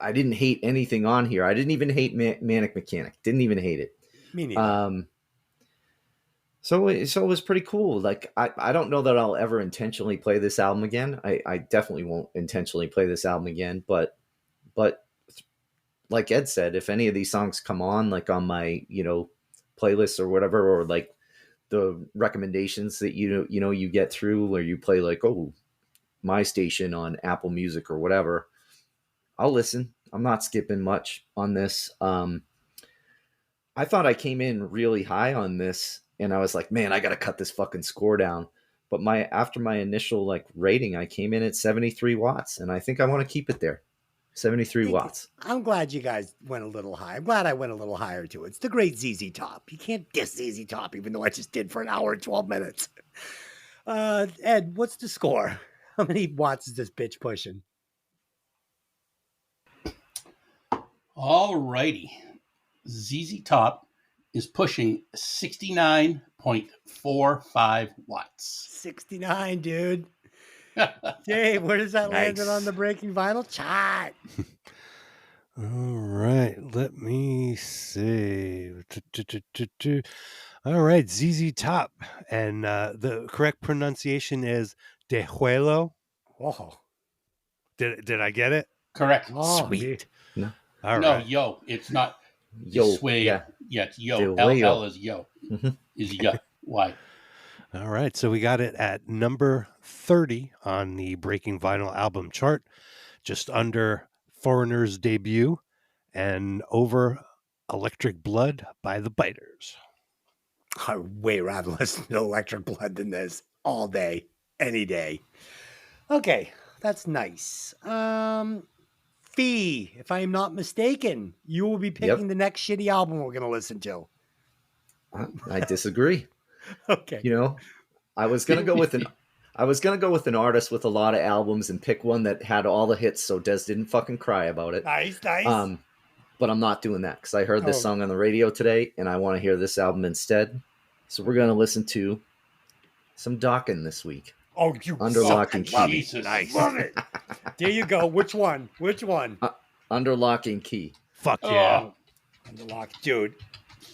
E: I didn't hate anything on here. I didn't even hate Manic Mechanic. Didn't even hate it.
A: Me neither.
E: So it was pretty cool. Like I don't know that I'll ever intentionally play this album again. I definitely won't intentionally play this album again. But like Ed said, if any of these songs come on, like on my playlist or whatever, or like the recommendations that you get through where you play like my station on Apple Music or whatever, I'll listen. I'm not skipping much on this. I thought I came in really high on this, and I was like, man, I got to cut this fucking score down. But after my initial like rating, I came in at 73 watts, and I think I want to keep it there. 73 watts.
A: I'm glad you guys went a little high. I'm glad I went a little higher too. It's the great ZZ Top. You can't diss ZZ Top, even though I just did for an hour and 12 minutes. Ed, what's the score? How many watts is this bitch pushing?
D: All righty. ZZ Top is pushing 69.45 watts.
A: 69, dude. Dave, where does that land on the breaking vinyl chart?
B: All right, let me see. All right, ZZ Top, and the correct pronunciation is Degüello.
A: Oh,
B: Did I get it?
D: Correct.
A: oh
B: Sweet.
E: No.
B: All
D: No,
B: right.
D: yo, it's not
E: Yo,
D: sway.
E: yeah.
D: Yeah, it's yo.
E: Degüello.
D: L is yo.
E: Mhm.
D: Is yo. Why?
B: All right, so we got it at number 30 on the Breaking Vinyl album chart, just under Foreigner's debut, and over Electric Blood by the Biters.
A: I'd way rather listen to Electric Blood than this all day, any day. Okay, that's nice. Fee, if I am not mistaken, you will be picking the next shitty album we're going to listen to.
E: I disagree.
A: Okay.
E: I was gonna go with an artist with a lot of albums and pick one that had all the hits, so Des didn't fucking cry about it.
A: Nice.
E: But I'm not doing that because I heard this song on the radio today, and I want to hear this album instead. So we're gonna listen to some Dokken this week.
A: Oh, you
E: Under Lock and Key.
D: Jesus.
A: Nice. Love it. There you go. Which one?
E: Under Lock and Key.
B: Fuck yeah.
D: Oh,
A: Under Lock. Dude,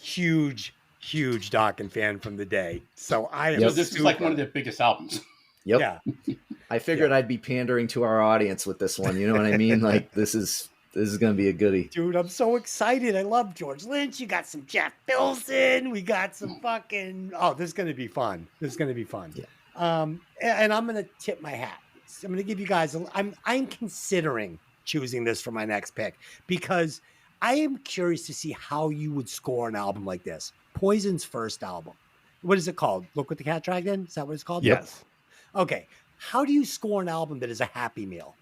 A: huge Dokken fan from the day. So I am
D: so this is like one of their biggest albums.
E: Yep.
A: Yeah.
E: I figured I'd be pandering to our audience with this one. You know what I mean? Like this is gonna be a goodie.
A: Dude, I'm so excited. I love George Lynch. You got some Jeff Bilson. We got some fucking this is gonna be fun.
E: Yeah.
A: And I'm gonna tip my hat. I'm gonna give you guys I'm considering choosing this for my next pick because I am curious to see how you would score an album like this. Poison's first album. What is it called? Look What the Cat Dragged In? Is that what it's called?
B: Yes.
A: Okay. How do you score an album that is a happy meal?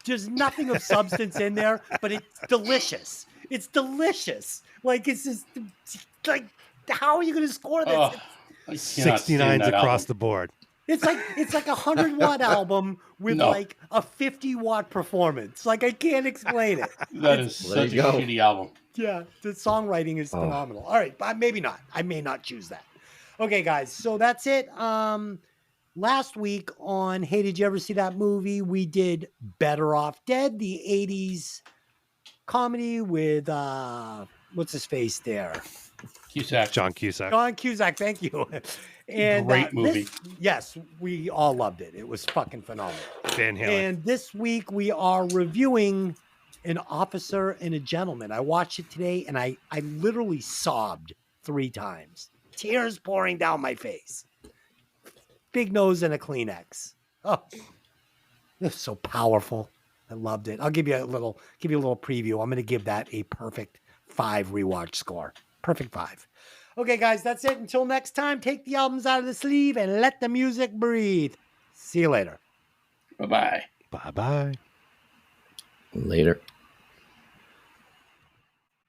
A: There's nothing of substance in there, but it's delicious. It's delicious. Like it's just like how are you going to score this?
D: Oh, I cannot stand
B: 69s
D: that
B: across
D: album.
B: the board.
A: It's like a 100-watt album with like a 50-watt performance. Like I can't explain it.
D: That is
E: There
D: such a
E: you go.
D: shitty album.
A: Yeah, the songwriting is phenomenal. All right, but maybe not. I may not choose that. Okay, guys, so that's it. Last week on Hey, Did You Ever See That Movie? We did Better Off Dead, the 80s comedy with what's his face there?
D: Cusack.
B: John Cusack.
A: John Cusack, thank you. And
D: Great movie.
A: Yes, we all loved it. It was fucking phenomenal.
B: Van Halen.
A: And this week we are reviewing An Officer and a Gentleman. I watched it today and I literally sobbed 3 times. Tears pouring down my face. Big nose and a Kleenex. Oh, it's so powerful. I loved it. I'll give you a little preview. I'm going to give that a perfect 5 rewatch score. Perfect 5. Okay, guys, that's it. Until next time, take the albums out of the sleeve and let the music breathe. See you later.
D: Bye-bye.
B: Bye-bye.
E: Later.